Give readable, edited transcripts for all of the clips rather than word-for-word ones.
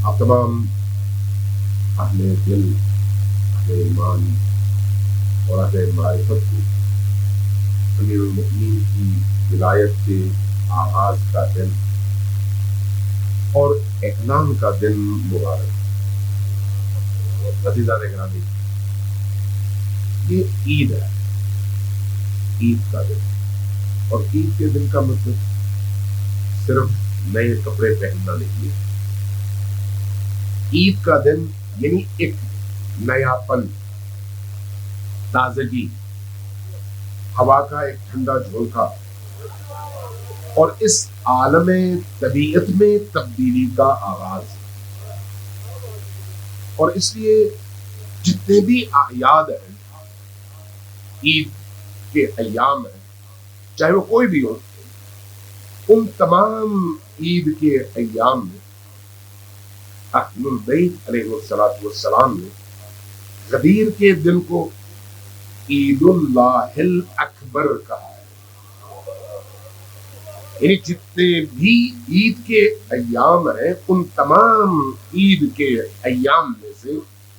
آپ تمام اہل دل، اہل ایمان اور اہل معرفت کو امیر المؤمنین کی ولایت کے آغاز کا دن اور اعلان کا دن مبارک۔ عزیزان گرامی، یہ عید ہے، عید کا دن، اور عید کے دن کا مطلب صرف نئے کپڑے پہننا نہیں ہے۔ عید کا دن یعنی ایک نیا پن، تازگی، ہوا کا ایک ٹھنڈا جھونکا، اور اس عالم طبیعت میں تبدیلی کا آغاز۔ اور اس لیے جتنے بھی اعیاد ہیں، عید کے ایام ہیں، چاہے وہ کوئی بھی ہو، ان تمام عید کے ایام میں اہل البیت علیہ السلام نے غدیر کے دن کو عید اللہ الاکبر کہا ہے۔ یعنی جتنے بھی عید کے ایام ہیں، ان تمام عید کے ایام میں سے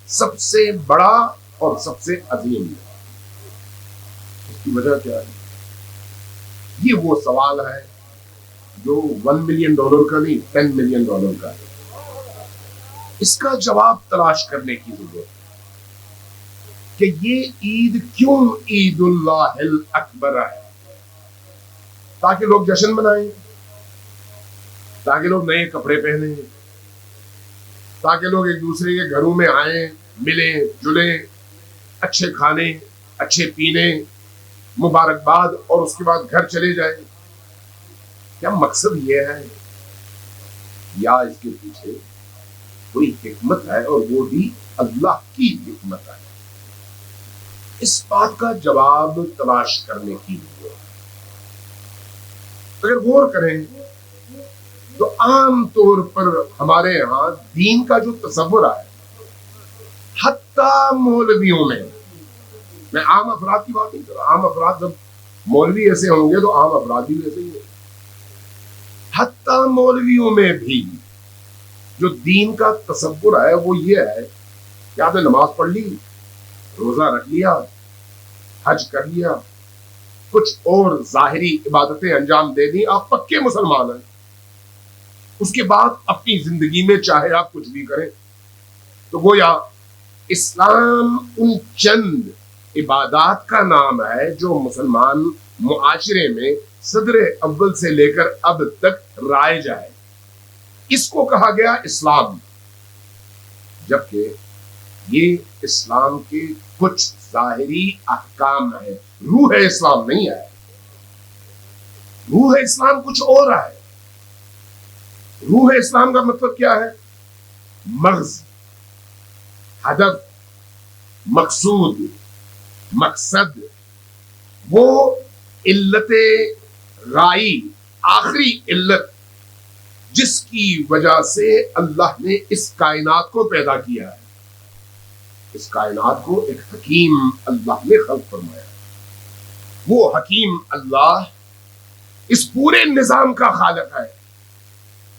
سب سے بڑا اور سب سے عظیم ہے۔ اس کی وجہ کیا ہے؟ یہ وہ سوال ہے جو $1 ملین کا نہیں، $10 ملین کا ہے۔ اس کا جواب تلاش کرنے کی ضرورت ہے کہ یہ عید کیوں عید اللہ الاکبر ہے؟ تاکہ لوگ جشن منائیں، تاکہ لوگ نئے کپڑے پہنیں، تاکہ لوگ ایک دوسرے کے گھروں میں آئیں، ملیں جلیں، اچھے کھانے، اچھے پینے، مبارکباد، اور اس کے بعد گھر چلے جائیں۔ کیا مقصد یہ ہے؟ یا اس کے پیچھے کوئی حکمت ہے، اور وہ بھی اللہ کی حکمت ہے؟ اس بات کا جواب تلاش کرنے کی ضرورت ہے۔ اگر غور کریں تو عام طور پر ہمارے ہاں دین کا جو تصور ہے، حتیٰ مولویوں میں عام افراد کی بات نہیں کر رہا، عام افراد جب مولوی ایسے ہوں گے تو عام افراد بھی ویسے ہی ہیں۔ حتیٰ مولویوں میں بھی جو دین کا تصور ہے وہ یہ ہے کہ آپ نے نماز پڑھ لی، روزہ رکھ لیا، حج کر لیا، کچھ اور ظاہری عبادتیں انجام دے دی، آپ پکے مسلمان ہیں۔ اس کے بعد اپنی زندگی میں چاہے آپ کچھ بھی کریں۔ تو گویا اسلام ان چند عبادات کا نام ہے جو مسلمان معاشرے میں صدر اول سے لے کر اب تک رائج ہے، اس کو کہا گیا اسلام۔ جبکہ یہ اسلام کے کچھ ظاہری احکام ہیں، روح اسلام نہیں ہے۔ روح اسلام کچھ اور ہے۔ روح اسلام کا مطلب کیا ہے؟ مغز، ہدف، مقصود، مقصد، وہ علت غائی، آخری علت جس کی وجہ سے اللہ نے اس کائنات کو پیدا کیا ہے۔ اس کائنات کو ایک حکیم اللہ نے خلق فرمایا ہے۔ وہ حکیم اللہ اس پورے نظام کا خالق ہے۔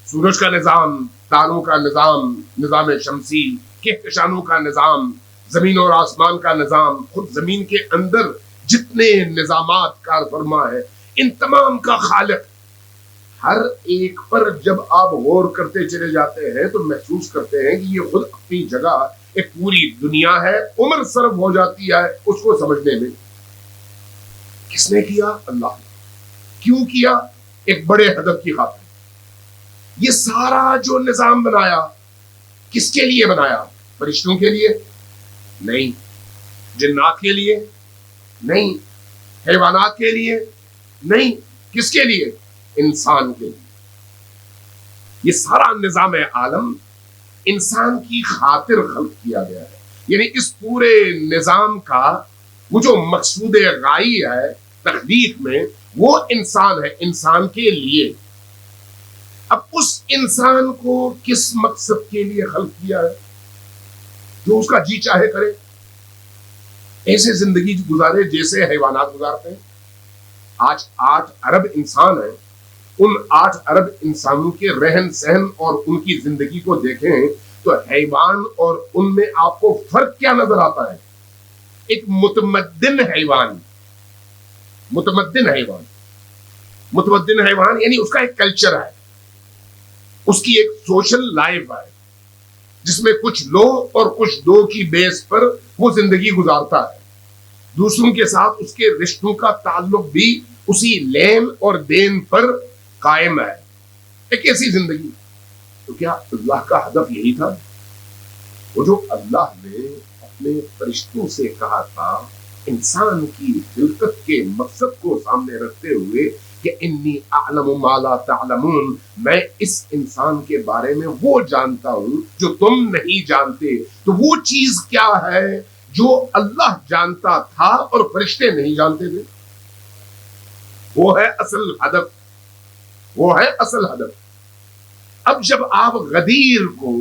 سورج کا نظام، تاروں کا نظام، نظام شمسی، کہکشانوں کا نظام، زمین اور آسمان کا نظام، خود زمین کے اندر جتنے نظامات کار فرما ہے، ان تمام کا خالق۔ ہر ایک پر جب آپ غور کرتے چلے جاتے ہیں تو محسوس کرتے ہیں کہ یہ خود اپنی جگہ ایک پوری دنیا ہے۔ عمر صرف ہو جاتی ہے اس کو سمجھنے میں۔ کس نے کیا؟ اللہ نے۔ کیوں کیا؟ ایک بڑے ہدف کی خاطر۔ یہ سارا جو نظام بنایا کس کے لیے بنایا؟ فرشتوں کے لیے نہیں، جنات کے لیے نہیں، حیوانات کے لیے نہیں، کس کے لیے؟ انسان کے لیے۔ یہ سارا نظام عالم انسان کی خاطر خلق کیا گیا ہے۔ یعنی اس پورے نظام کا وہ جو مقصود غائی ہے تخلیق میں، وہ انسان ہے، انسان کے لیے۔ اب اس انسان کو کس مقصد کے لیے خلق کیا ہے؟ جو اس کا جی چاہے کرے، ایسے زندگی گزارے جیسے حیوانات گزارتے ہیں۔ آج 8 ارب انسان ہیں، ان 8 ارب انسانوں کے رہن سہن اور ان کی زندگی کو دیکھیں تو حیوان اور ان میں آپ کو فرق کیا نظر آتا ہے؟ ایک متمدن حیوان، متمدن حیوان، متمدن حیوان یعنی اس کا ایک کلچر ہے، اس کی ایک سوشل لائف ہے جس میں کچھ لو اور کچھ دو کی بیس پر وہ زندگی گزارتا ہے. دوسروں کے ساتھ اس کے رشتوں کا تعلق بھی اسی لین اور دین پر قائم ہے. ایک ایسی زندگی. تو کیا اللہ کا ہدف یہی تھا؟ وہ جو اللہ نے اپنے فرشتوں سے کہا تھا انسان کی خلقت کے مقصد کو سامنے رکھتے ہوئے کہ انی اعلم ما لا تعلمون، میں اس انسان کے بارے میں وہ جانتا ہوں جو تم نہیں جانتے. تو وہ چیز کیا ہے جو اللہ جانتا تھا اور فرشتے نہیں جانتے تھے؟ وہ ہے اصل ہدف، وہ ہے اصل ہدف. اب جب آپ غدیر کو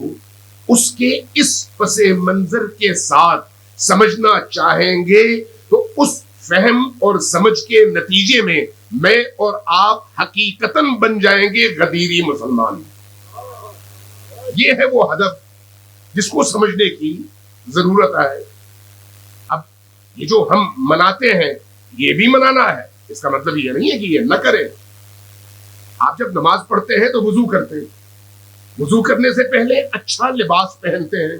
اس کے اس پس منظر کے ساتھ سمجھنا چاہیں گے تو اس فہم اور سمجھ کے نتیجے میں میں اور آپ حقیقتاً بن جائیں گے غدیری مسلمان. یہ ہے وہ ہدف جس کو سمجھنے کی ضرورت ہے. اب یہ جو ہم مناتے ہیں یہ بھی منانا ہے، اس کا مطلب یہ نہیں ہے کہ یہ نہ کریں. آپ جب نماز پڑھتے ہیں تو وضو کرتے ہیں، وضو کرنے سے پہلے اچھا لباس پہنتے ہیں،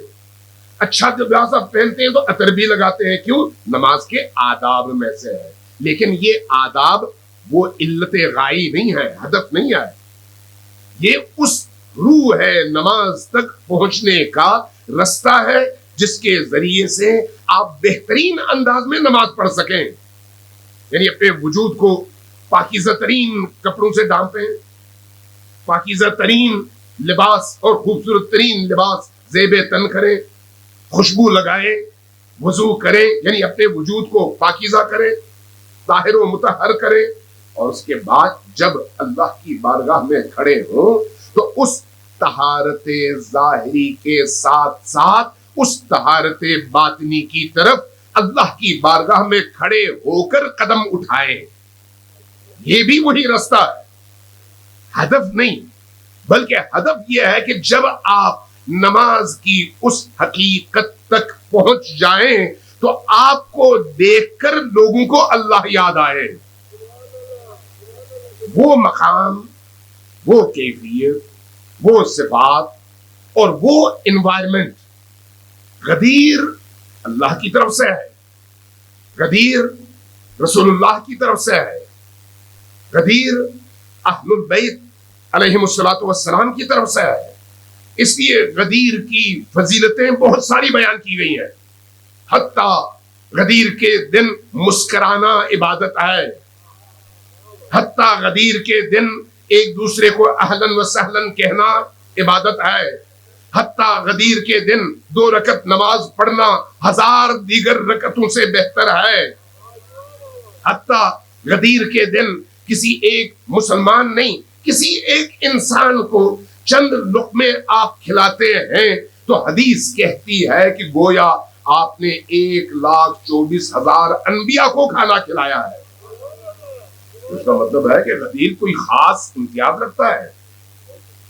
اچھا لباس آپ پہنتے ہیں تو عطر بھی لگاتے ہیں. کیوں؟ نماز کے آداب میں سے ہے. لیکن یہ آداب وہ علت غائی نہیں ہے، ہدف نہیں ہے. یہ اس روح ہے نماز تک پہنچنے کا رستہ ہے جس کے ذریعے سے آپ بہترین انداز میں نماز پڑھ سکیں. یعنی اپنے وجود کو پاکیزہ ترین کپڑوں سے ڈھانپیں، پاکیزہ ترین لباس اور خوبصورت ترین لباس زیب تن کریں، خوشبو لگائیں، وضو کریں، یعنی اپنے وجود کو پاکیزہ کریں، طاہر و مطہر کریں. اور اس کے بعد جب اللہ کی بارگاہ میں کھڑے ہوں تو اس طہارت ظاہری کے ساتھ ساتھ اس طہارت باطنی کی طرف اللہ کی بارگاہ میں کھڑے ہو کر قدم اٹھائیں. یہ بھی وہی رستہ ہے، ہدف نہیں. بلکہ ہدف یہ ہے کہ جب آپ نماز کی اس حقیقت تک پہنچ جائیں تو آپ کو دیکھ کر لوگوں کو اللہ یاد آئے. وہ مقام، وہ کیفیت، وہ صفات اور وہ انوائرمنٹ غدیر اللہ کی طرف سے ہے، غدیر رسول اللہ کی طرف سے ہے، غدیر اہل البیت علیہم الصلوۃ والسلام کی طرف سے ہے. اس لیے غدیر کی فضیلتیں بہت ساری بیان کی گئی ہیں. حتیٰ غدیر کے دن مسکرانا عبادت ہے، حتیٰ غدیر کے دن ایک دوسرے کو اہلاً و سہلاً کہنا عبادت ہے، حتیٰ غدیر کے دن 2 رکعت نماز پڑھنا 1000 دیگر رکعتوں سے بہتر ہے. حتیٰ غدیر کے دن کسی ایک مسلمان نہیں، کسی ایک انسان کو چند لقمے آپ کھلاتے ہیں تو حدیث کہتی ہے کہ گویا آپ نے 1,24,000 انبیاء کو کھانا کھلایا ہے. اس کا مطلب ہے کہ غدیر کوئی خاص امتیاز رکھتا ہے.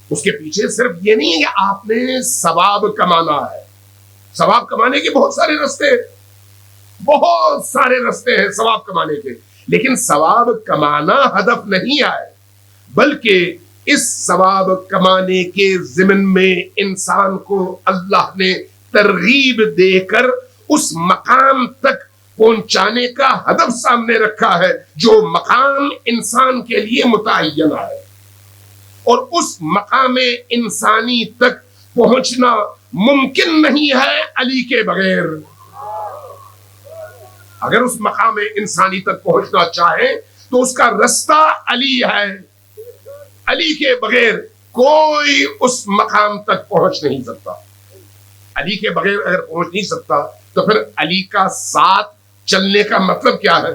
اس کے پیچھے صرف یہ نہیں ہے کہ آپ نے ثواب کمانا ہے. ثواب کمانے کے بہت سارے رستے ہیں ثواب کمانے کے، لیکن ثواب کمانا ہدف نہیں ہے، بلکہ اس ثواب کمانے کے ضمن میں انسان کو اللہ نے ترغیب دے کر اس مقام تک پہنچانے کا ہدف سامنے رکھا ہے جو مقام انسان کے لیے متعین ہے. اور اس مقام انسانی تک پہنچنا ممکن نہیں ہے علی کے بغیر. اگر اس مقام انسانی تک پہنچنا چاہیں تو اس کا رستہ علی ہے. علی کے بغیر کوئی اس مقام تک پہنچ نہیں سکتا. علی کے بغیر اگر پہنچ نہیں سکتا تو پھر علی کا ساتھ چلنے کا مطلب کیا ہے؟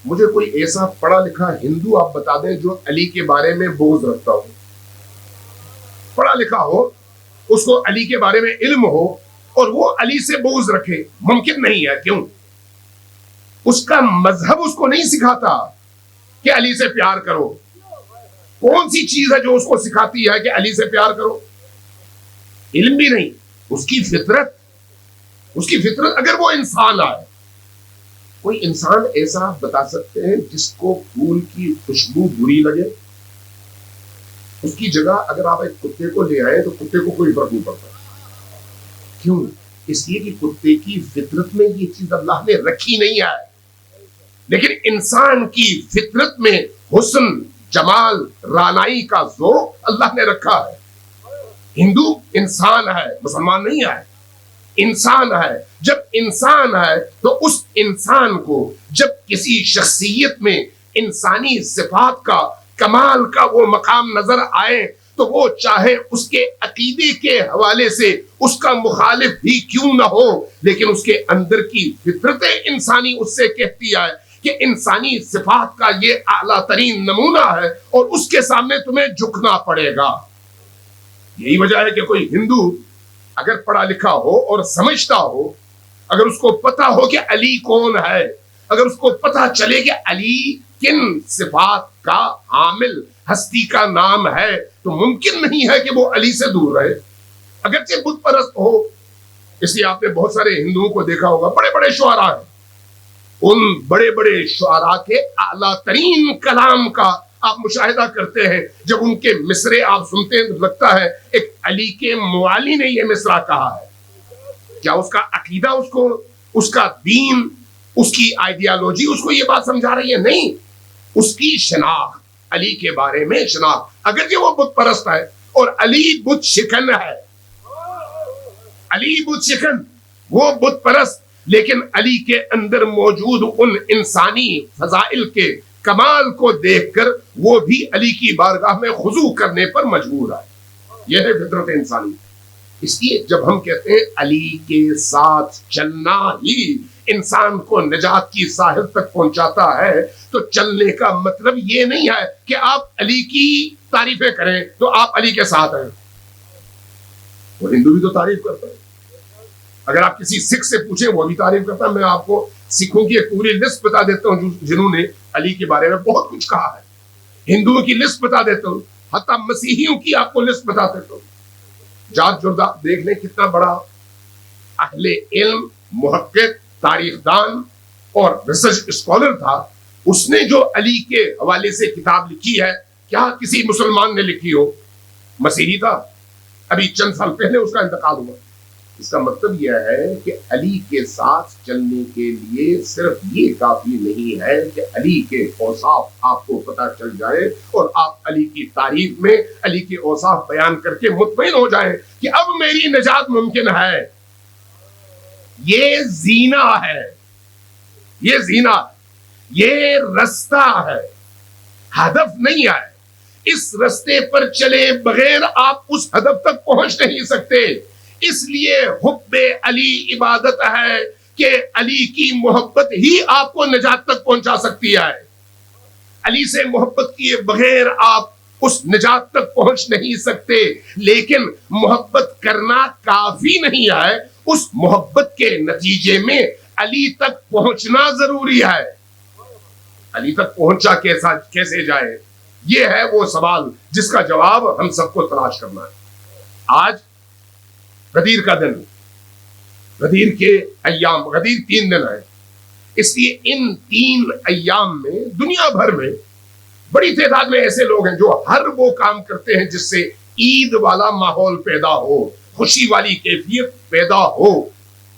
مجھے کوئی ایسا پڑھا لکھا ہندو آپ بتا دیں جو علی کے بارے میں بغض رکھتا ہو، پڑھا لکھا ہو، اس کو علی کے بارے میں علم ہو اور وہ علی سے بغض رکھے. ممکن نہیں ہے. کیوں؟ اس کا مذہب اس کو نہیں سکھاتا کہ علی سے پیار کرو. کون سی چیز ہے جو اس کو سکھاتی ہے کہ علی سے پیار کرو؟ علم بھی نہیں، اس کی فطرت اگر وہ انسان آئے، کوئی انسان ایسا بتا سکتے ہیں جس کو پھول کی خوشبو بری لگے؟ اس کی جگہ اگر آپ ایک کتے کو لے آئے تو کتے کو کوئی فرق نہیں پڑتا. کیوں؟ اس لیے کہ کتے کی فطرت میں یہ چیز اللہ نے رکھی نہیں ہے، لیکن انسان کی فطرت میں حسن، جمال، رانائی کا ذوق اللہ نے رکھا ہے. ہندو انسان ہے، مسلمان نہیں ہے، انسان ہے. جب انسان ہے تو اس انسان کو جب کسی شخصیت میں انسانی صفات کا، کمال کا وہ مقام نظر آئے تو وہ چاہے اس کے عقیدے کے حوالے سے اس کا مخالف ہی کیوں نہ ہو، لیکن اس کے اندر کی فطرت انسانی اس سے کہتی ہے کہ انسانی صفات کا یہ اعلیٰ ترین نمونہ ہے اور اس کے سامنے تمہیں جھکنا پڑے گا. یہی وجہ ہے کہ کوئی ہندو اگر پڑھا لکھا ہو اور سمجھتا ہو، اگر اس کو پتا ہو کہ علی کون ہے، اگر اس کو پتا چلے کہ علی کن صفات کا حامل ہستی کا نام ہے، تو ممکن نہیں ہے کہ وہ علی سے دور رہے، اگرچہ بت پرست ہو. اس لیے آپ نے بہت سارے ہندوؤں کو دیکھا ہوگا، بڑے بڑے شعراء ہیں، ان بڑے بڑے شعراء کے اعلیٰ ترین کلام کا آپ مشاہدہ کرتے ہیں. جب ان کے مصرے آپ سنتے ہیں تو لگتا ہے ایک علی کے موالی نے یہ مصرع کہا ہے. کیا اس کا عقیدہ اس کو، اس کا دین، اس کی آئیڈیالوجی اس کو یہ بات سمجھا رہی ہے؟ نہیں. اس کی شناخت، علی کے بارے میں شناخت، اگرچہ وہ بت پرست ہے اور علی بت شکن ہے، علی بت شکن، وہ بت پرست، لیکن علی کے اندر موجود ان انسانی فضائل کے کمال کو دیکھ کر وہ بھی علی کی بارگاہ میں خضوع کرنے پر مجبور ہے. یہ ہے فطرت انسانی. اس لیے جب ہم کہتے ہیں علی کے ساتھ چلنا ہی انسان کو نجات کی ساحل تک پہنچاتا ہے، تو چلنے کا مطلب یہ نہیں ہے کہ آپ علی کی تعریفیں کریں تو آپ علی کے ساتھ ہیں. وہ ہندو بھی تو تعریف کرتا ہے. اگر آپ کسی سکھ سے پوچھیں وہ بھی تعریف کرتا ہے. میں آپ کو سکھوں کی ایک پوری لسٹ بتا دیتا ہوں جنہوں نے علی کے بارے میں بہت کچھ کہا ہے. ہندوؤں کی لسٹ بتا دیتا ہوں، حتیٰ مسیحیوں کی آپ کو لسٹ بتا دیتا ہوں. جارج جردہ دیکھ لیں کتنا بڑا اہل علم، محقق، تاریخ دان اور ریسرچ اسکالر تھا. اس نے جو علی کے حوالے سے کتاب لکھی ہے، کیا کسی مسلمان نے لکھی ہو؟ مسیحی تھا، ابھی چند سال پہلے اس کا انتقال ہوا. اس کا مطلب یہ ہے کہ علی کے ساتھ چلنے کے لیے صرف یہ کافی نہیں ہے کہ علی کے اوصاف آپ کو پتہ چل جائے اور آپ علی کی تعریف میں علی کے اوصاف بیان کر کے مطمئن ہو جائیں کہ اب میری نجات ممکن ہے. یہ زینہ ہے، یہ زینہ، یہ رستہ ہے، ہدف نہیں ہے. اس رستے پر چلے بغیر آپ اس ہدف تک پہنچ نہیں سکتے. اس لیے حب علی عبادت ہے کہ علی کی محبت ہی آپ کو نجات تک پہنچا سکتی ہے. علی سے محبت کیے بغیر آپ اس نجات تک پہنچ نہیں سکتے. لیکن محبت کرنا کافی نہیں ہے، اس محبت کے نتیجے میں علی تک پہنچنا ضروری ہے. علی تک پہنچا کیسے جائے؟ یہ ہے وہ سوال جس کا جواب ہم سب کو تلاش کرنا ہے. آج غدیر کا دن، غدیر کے ایام، غدیر 3 دن ہے. اس لیے ان 3 ایام میں دنیا بھر میں بڑی تعداد میں ایسے لوگ ہیں جو ہر وہ کام کرتے ہیں جس سے عید والا ماحول پیدا ہو، خوشی والی کیفیت پیدا ہو.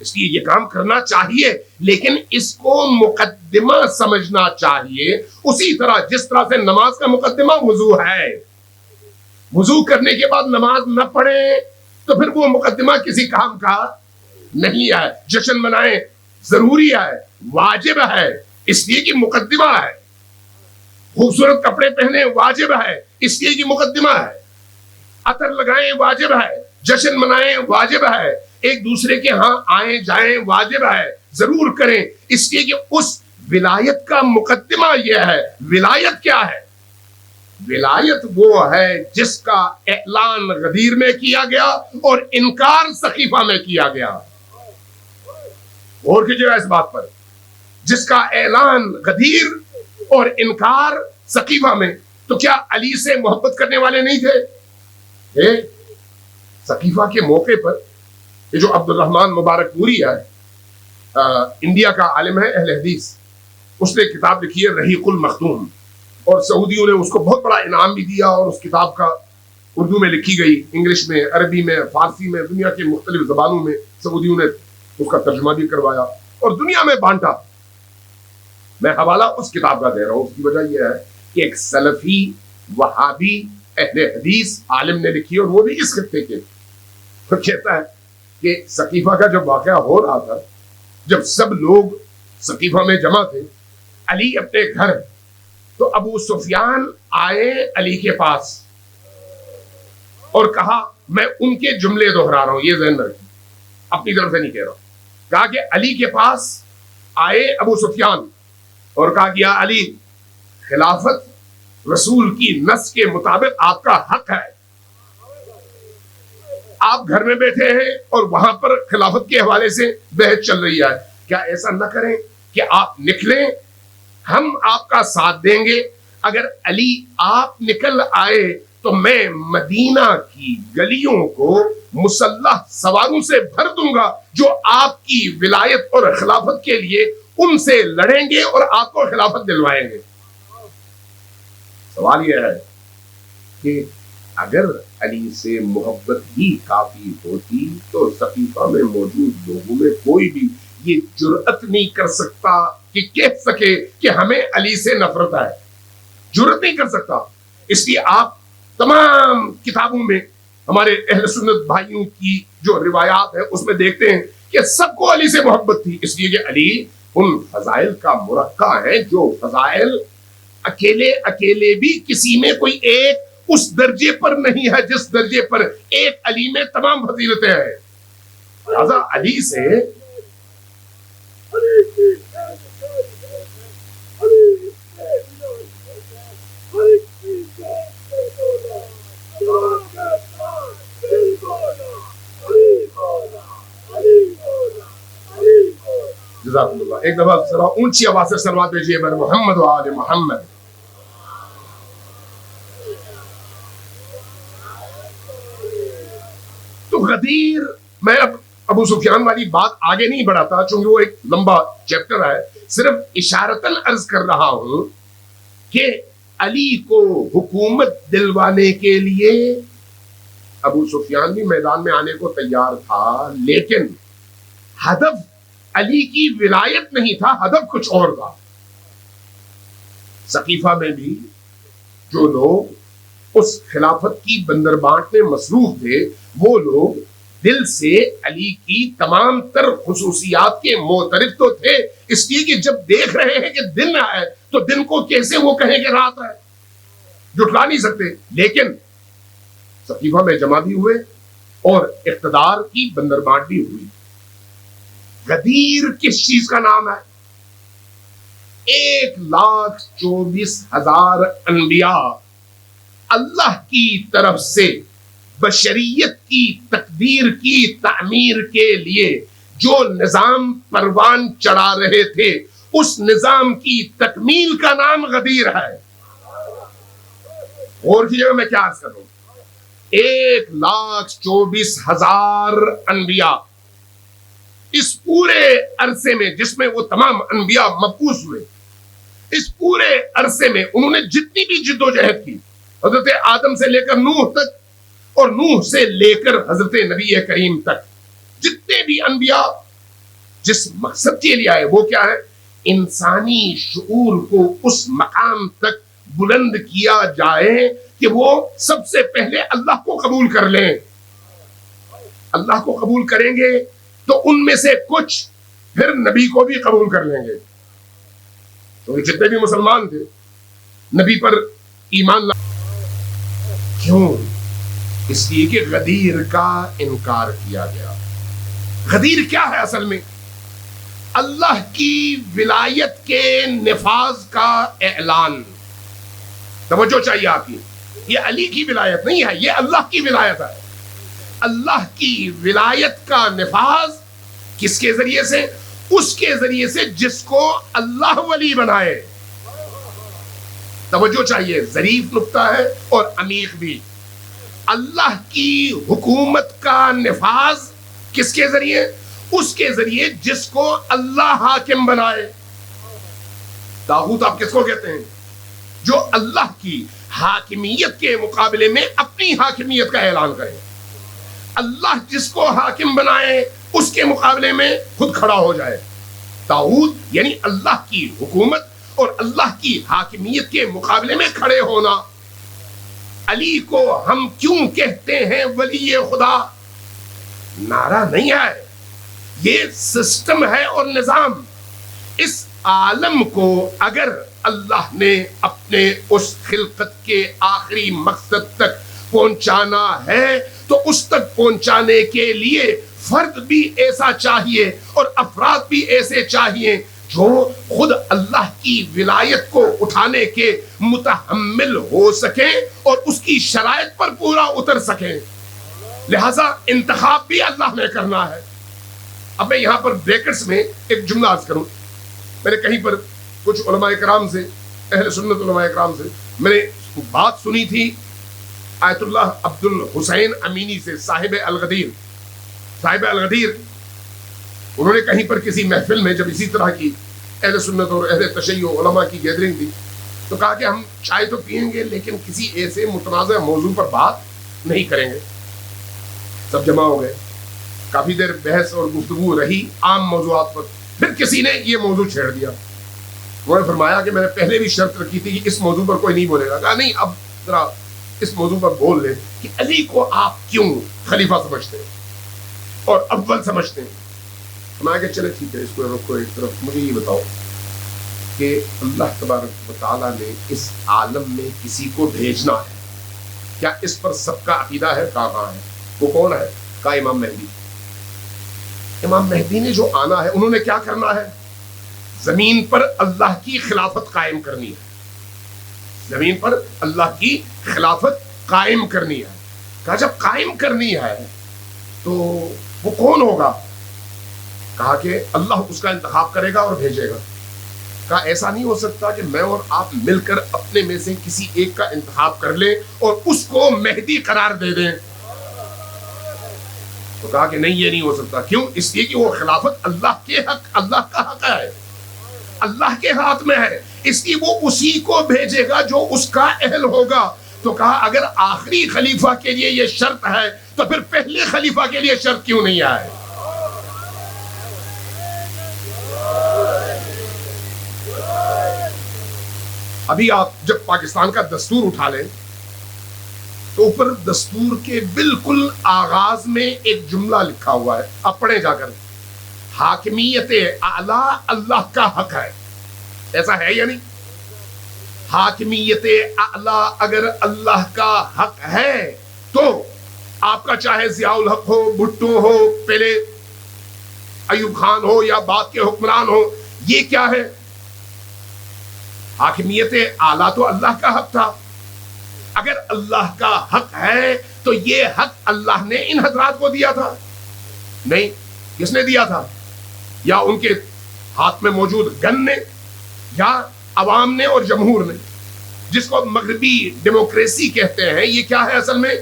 اس لیے یہ کام کرنا چاہیے، لیکن اس کو مقدمہ سمجھنا چاہیے. اسی طرح جس طرح سے نماز کا مقدمہ وضو ہے، وضو کرنے کے بعد نماز نہ پڑھے تو پھر وہ مقدمہ کسی کام کا نہیں ہے. جشن منائیں ضروری ہے، واجب ہے، اس لیے کہ مقدمہ ہے. خوبصورت کپڑے پہنے واجب ہے، اس لیے کہ مقدمہ ہے. عطر لگائیں واجب ہے، جشن منائیں واجب ہے، ایک دوسرے کے ہاں آئیں جائیں واجب ہے، ضرور کریں، اس لیے کہ اس ولایت کا مقدمہ یہ ہے. ولایت کیا ہے؟ ولایت وہ ہے جس کا اعلان غدیر میں کیا گیا اور انکار سقیفہ میں کیا گیا. غور کیجیے گا اس بات پر. جس کا اعلان غدیر اور انکار سقیفہ میں. تو کیا علی سے محبت کرنے والے نہیں تھے؟ ثقیفہ کے موقع پر یہ جو عبد الرحمن مبارک نوری ہے، انڈیا کا عالم ہے، اہل حدیث، اس نے کتاب لکھی ہے رحیق المختوم، اور سعودیوں نے اس کو بہت بڑا انعام بھی دیا، اور اس کتاب کا اردو میں لکھی گئی، انگلش میں، عربی میں، فارسی میں، دنیا کے مختلف زبانوں میں سعودیوں نے اس کا ترجمہ بھی کروایا اور دنیا میں بانٹا۔ میں حوالہ اس کتاب کا دے رہا ہوں، اس کی وجہ یہ ہے کہ ایک سلفی وہابی اہل حدیث عالم نے لکھی، اور وہ بھی اس خطے کے، وہ کہتا ہے کہ ثقیفہ کا جب واقعہ ہو رہا تھا، جب سب لوگ ثقیفہ میں جمع تھے، علی اپنے گھر، تو ابو سفیان آئے علی کے پاس اور کہا، میں ان کے جملے دہرا رہا ہوں، یہ ذہن میں رکھیں، اپنی طرف سے نہیں کہہ رہا ہوں، کہا کہ علی کے پاس آئے ابو سفیان اور کہا کہ یا علی، خلافت رسول کی نص کے مطابق آپ کا حق ہے، آپ گھر میں بیٹھے ہیں اور وہاں پر خلافت کے حوالے سے بحث چل رہی ہے، کیا ایسا نہ کریں کہ آپ نکلیں، ہم آپ کا ساتھ دیں گے، اگر علی آپ نکل آئے تو میں مدینہ کی گلیوں کو مسلح سواروں سے بھر دوں گا جو آپ کی ولایت اور خلافت کے لیے ان سے لڑیں گے اور آپ کو خلافت دلوائیں گے۔ سوال یہ ہے کہ اگر علی سے محبت ہی کافی ہوتی تو ثقیفہ میں موجود لوگوں میں کوئی بھی یہ جرأت نہیں کر سکتا کہ کہہ سکے کہ ہمیں علی سے نفرت ہے، جرأت نہیں کر سکتا۔ اس لیے آپ تمام کتابوں میں ہمارے اہل سنت بھائیوں کی جو روایات ہیں اس میں دیکھتے ہیں کہ سب کو علی سے محبت تھی، اس لیے کہ علی ان فضائل کا مرقع ہے جو فضائل اکیلے اکیلے بھی کسی میں کوئی ایک اس درجے پر نہیں ہے جس درجے پر ایک علی میں تمام فضیلتیں ہیں۔ لہذا علی سے جزاکم اللہ، ایک دفعہ ذرا اونچی آواز سے صلوات بھیجیے بر محمد و آل محمد۔ تو غدیر، میں اب ابو سفیان والی بات آگے نہیں بڑھاتا چونکہ وہ ایک لمبا چیپٹر ہے، صرف اشارتاً عرض کر رہا ہوں کہ علی کو حکومت دلوانے کے لیے ابو سفیان بھی میدان میں آنے کو تیار تھا، لیکن ہدف علی کی ولایت نہیں تھا، ہدف کچھ اور تھا۔ ثقیفہ میں بھی جو لوگ اس خلافت کی بندر بانٹ میں مصروف تھے، وہ لوگ دل سے علی کی تمام تر خصوصیات کے معترف تو تھے، اس لیے کہ جب دیکھ رہے ہیں کہ دن ہے تو دن کو کیسے وہ کہیں کہ رات ہے، جھٹلا نہیں سکتے۔ لیکن ثقیفہ میں جمع بھی ہوئے اور اقتدار کی بندر بانٹ بھی ہوئی۔ غدیر کس چیز کا نام ہے؟ 1,24,000 انبیاء اللہ کی طرف سے بشریت کی تقدیر کی تعمیر کے لیے جو نظام پروان چڑھا رہے تھے، اس نظام کی تکمیل کا نام غدیر ہے۔ اور کی جگہ میں کیا عرض کروں، 1,24,000 انبیاء اس پورے عرصے میں جس میں وہ تمام انبیاء مبعوث ہوئے، اس پورے عرصے میں انہوں نے جتنی بھی جد و جہد کی، حضرت آدم سے لے کر نوح تک اور نوح سے لے کر حضرت نبی کریم تک، جتنے بھی انبیاء جس مقصد کے لیے آئے وہ کیا ہے؟ انسانی شعور کو اس مقام تک بلند کیا جائے کہ وہ سب سے پہلے اللہ کو قبول کر لیں۔ اللہ کو قبول کریں گے تو ان میں سے کچھ پھر نبی کو بھی قبول کر لیں گے۔ تو جتنے بھی مسلمان تھے نبی پر ایمان کیوں؟ اس لیے کہ غدیر کا انکار کیا گیا۔ غدیر کیا ہے اصل میں؟ اللہ کی ولایت کے نفاذ کا اعلان۔ توجہ چاہیے آپ کی، یہ علی کی ولایت نہیں ہے، یہ اللہ کی ولایت ہے۔ اللہ کی ولایت کا نفاذ کس کے ذریعے سے؟ اس کے ذریعے سے جس کو اللہ ولی بنائے۔ توجہ چاہیے، ظریف نکتہ ہے اور عمیق بھی. اللہ کی حکومت کا نفاذ کس کے ذریعے؟ اس کے ذریعے جس کو اللہ حاکم بنائے. طاغوت آپ کس کو کہتے ہیں؟ جو اللہ کی حاکمیت کے مقابلے میں اپنی حاکمیت کا اعلان کرے. اللہ جس کو حاکم بنائے اس کے مقابلے میں خود کھڑا ہو جائے. طاغوت یعنی اللہ کی حکومت اور اللہ کی حاکمیت کے مقابلے میں کھڑے ہونا. علی کو ہم کیوں کہتے ہیں ولی خدا؟ نعرہ نہیں ہے، یہ سسٹم ہے اور نظام. اس عالم کو اگر اللہ نے اپنے اس خلقت کے آخری مقصد تک پہنچانا ہے تو اس تک پہنچانے کے لیے فرد بھی ایسا چاہیے اور افراد بھی ایسے چاہیے جو خود اللہ کی ولایت کو اٹھانے کے متحمل ہو سکیں اور اس کی شرائط پر پورا اتر سکیں. لہذا انتخاب بھی اللہ نے کرنا ہے. اب میں یہاں پر بریکٹس میں ایک جملہ عرض کروں. میں نے کہیں پر کچھ علماء کرام سے، اہل سنت علماء کرام سے میں نے بات سنی تھی آیت اللہ عبد الحسین امینی سے، صاحب الغدیر. انہوں نے کہیں پر کسی محفل میں جب اسی طرح کی اہل سنت اور اہل تشیع علماء کی گیدرنگ تھی تو کہا کہ ہم چائے تو پئیں گے لیکن کسی ایسے متنازع موضوع پر بات نہیں کریں گے. سب جمع ہو گئے، کافی دیر بحث اور گفتگو رہی عام موضوعات پر. پھر کسی نے یہ موضوع چھیڑ دیا. انہوں نے فرمایا کہ میں نے پہلے بھی شرط رکھی تھی کہ اس موضوع پر کوئی نہیں بولے گا. کہا نہیں، اب ذرا اس موضوع پر بول لیں کہ علی کو آپ کیوں خلیفہ سمجھتے ہیں اور اول سمجھتے ہیں. فرمایا کہ چلے ٹھیک ہے، اس کو رکھو ایک طرف. مجھے یہ بتاؤ کہ اللہ تبارک و تعالیٰ نے اس عالم میں کسی کو بھیجنا ہے، کیا اس پر سب کا عقیدہ ہے؟ کہاں ہے؟ وہ کون ہے؟ کہا امام مہدی. امام مہدی نے جو آنا ہے انہوں نے کیا کرنا ہے؟ زمین پر اللہ کی خلافت قائم کرنی ہے. زمین پر اللہ کی خلافت قائم کرنی ہے. کہا جب قائم کرنی ہے تو وہ کون ہوگا؟ کہا کہ اللہ اس کا انتخاب کرے گا اور بھیجے گا. کہا ایسا نہیں ہو سکتا کہ میں اور آپ مل کر اپنے میں سے کسی ایک کا انتخاب کر لیں اور اس کو مہدی قرار دے دیں. تو کہا کہ نہیں، یہ نہیں ہو سکتا. کیوں؟ اس لیے کہ وہ خلافت اللہ کے حق، اللہ کا حق ہے، اللہ کے ہاتھ میں ہے. اس لیے وہ اسی کو بھیجے گا جو اس کا اہل ہوگا. تو کہا اگر آخری خلیفہ کے لیے یہ شرط ہے تو پھر پہلے خلیفہ کے لیے شرط کیوں نہیں آئے؟ ابھی آپ جب پاکستان کا دستور اٹھا لیں تو اوپر دستور کے بالکل آغاز میں ایک جملہ لکھا ہوا ہے، آپ پڑھیں جا کر. حاکمیت اعلیٰ اللہ کا حق ہے. ایسا ہے یا نہیں؟ حاکمیت اعلیٰ اگر اللہ کا حق ہے تو آپ کا چاہے ضیاء الحق ہو، بھٹو ہو، پہلے ایوب خان ہو یا بعد کے حکمران ہو، یہ کیا ہے؟ حاکمیت اعلیٰ تو اللہ کا حق تھا. اگر اللہ کا حق ہے تو یہ حق اللہ نے ان حضرات کو دیا تھا؟ نہیں. کس نے دیا تھا؟ یا ان کے ہاتھ میں موجود گن نے، یا عوام نے اور جمہور نے، جس کو مغربی ڈیموکریسی کہتے ہیں. یہ کیا ہے اصل میں؟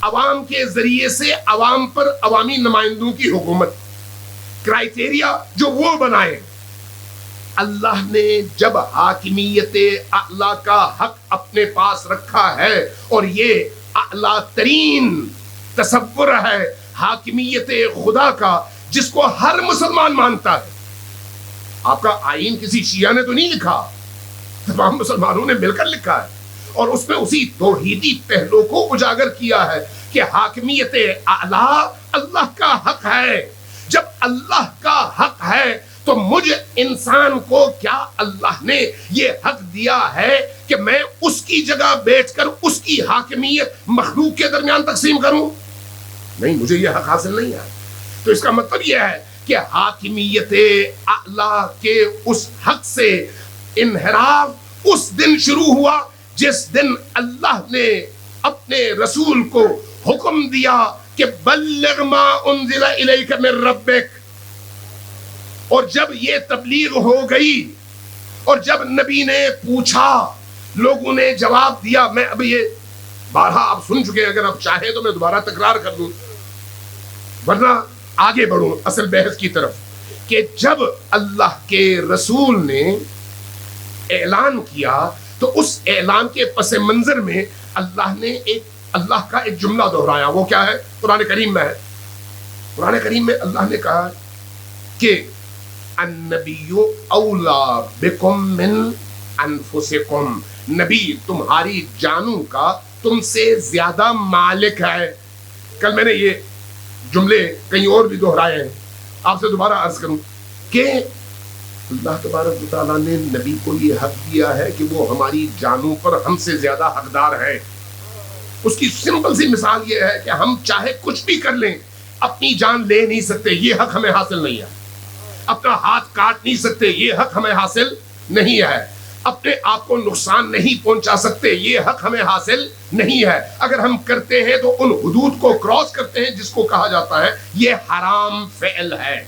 عوام کے ذریعے سے عوام پر عوامی نمائندوں کی حکومت. کرائیٹیریا جو وہ بنائے. اللہ نے جب حاکمیت اعلیٰ کا حق اپنے پاس رکھا ہے اور یہ اعلیٰ ترین تصور ہے حاکمیت خدا کا جس کو ہر مسلمان مانتا ہے. آپ کا آئین کسی شیعہ نے تو نہیں لکھا، تمام مسلمانوں نے مل کر لکھا ہے اور اس میں اسی توحیدی پہلو کو اجاگر کیا ہے کہ حاکمیت اعلیٰ اللہ کا حق ہے. جب اللہ کا حق ہے تو مجھ انسان کو کیا اللہ نے یہ حق دیا ہے کہ میں اس کی جگہ بیٹھ کر اس کی حاکمیت مخلوق کے درمیان تقسیم کروں؟ نہیں، مجھے یہ حق حاصل نہیں ہے. تو اس کا مطلب یہ ہے کہ حاکمیت اعلیٰ کے اس حق سے انحراف اس دن شروع ہوا جس دن اللہ نے اپنے رسول کو حکم دیا کہ بلغ ما انزل الیک من ربک. اور جب یہ تبلیغ ہو گئی اور جب نبی نے پوچھا لوگوں نے جواب دیا. میں اب یہ بارہا آپ سن چکے ہیں, اگر آپ چاہیں تو میں دوبارہ تکرار کر دوں ورنہ آگے بڑھوں اصل بحث کی طرف, کہ جب اللہ کے رسول نے اعلان کیا تو اس اعلان کے پس منظر میں اللہ کا ایک جملہ دہرایا. وہ کیا ہے؟ قرآن کریم میں ہے. قرآن کریم میں اللہ نے کہا کہ النبی اولا بکم من انفسکم, نبی تمہاری جانوں کا تم سے زیادہ مالک ہے. کل میں نے یہ جملے کہیں اور بھی دہرائے ہیں, آپ سے دوبارہ عرض کروں کہ اللہ تبارک و تعالیٰ نے نبی کو یہ حق دیا ہے کہ وہ ہماری جانوں پر ہم سے زیادہ حقدار ہے. اس کی سمپل سی مثال یہ ہے کہ ہم چاہے کچھ بھی کر لیں اپنی جان لے نہیں سکتے, یہ حق ہمیں حاصل نہیں ہے. اپنا ہاتھ کاٹ نہیں سکتے, یہ حق ہمیں حاصل نہیں ہے. اپنے آپ کو نقصان نہیں پہنچا سکتے, یہ حق ہمیں حاصل نہیں ہے. اگر ہم کرتے ہیں تو ان حدود کو کراس کرتے ہیں جس کو کہا جاتا ہے یہ حرام فعل ہے.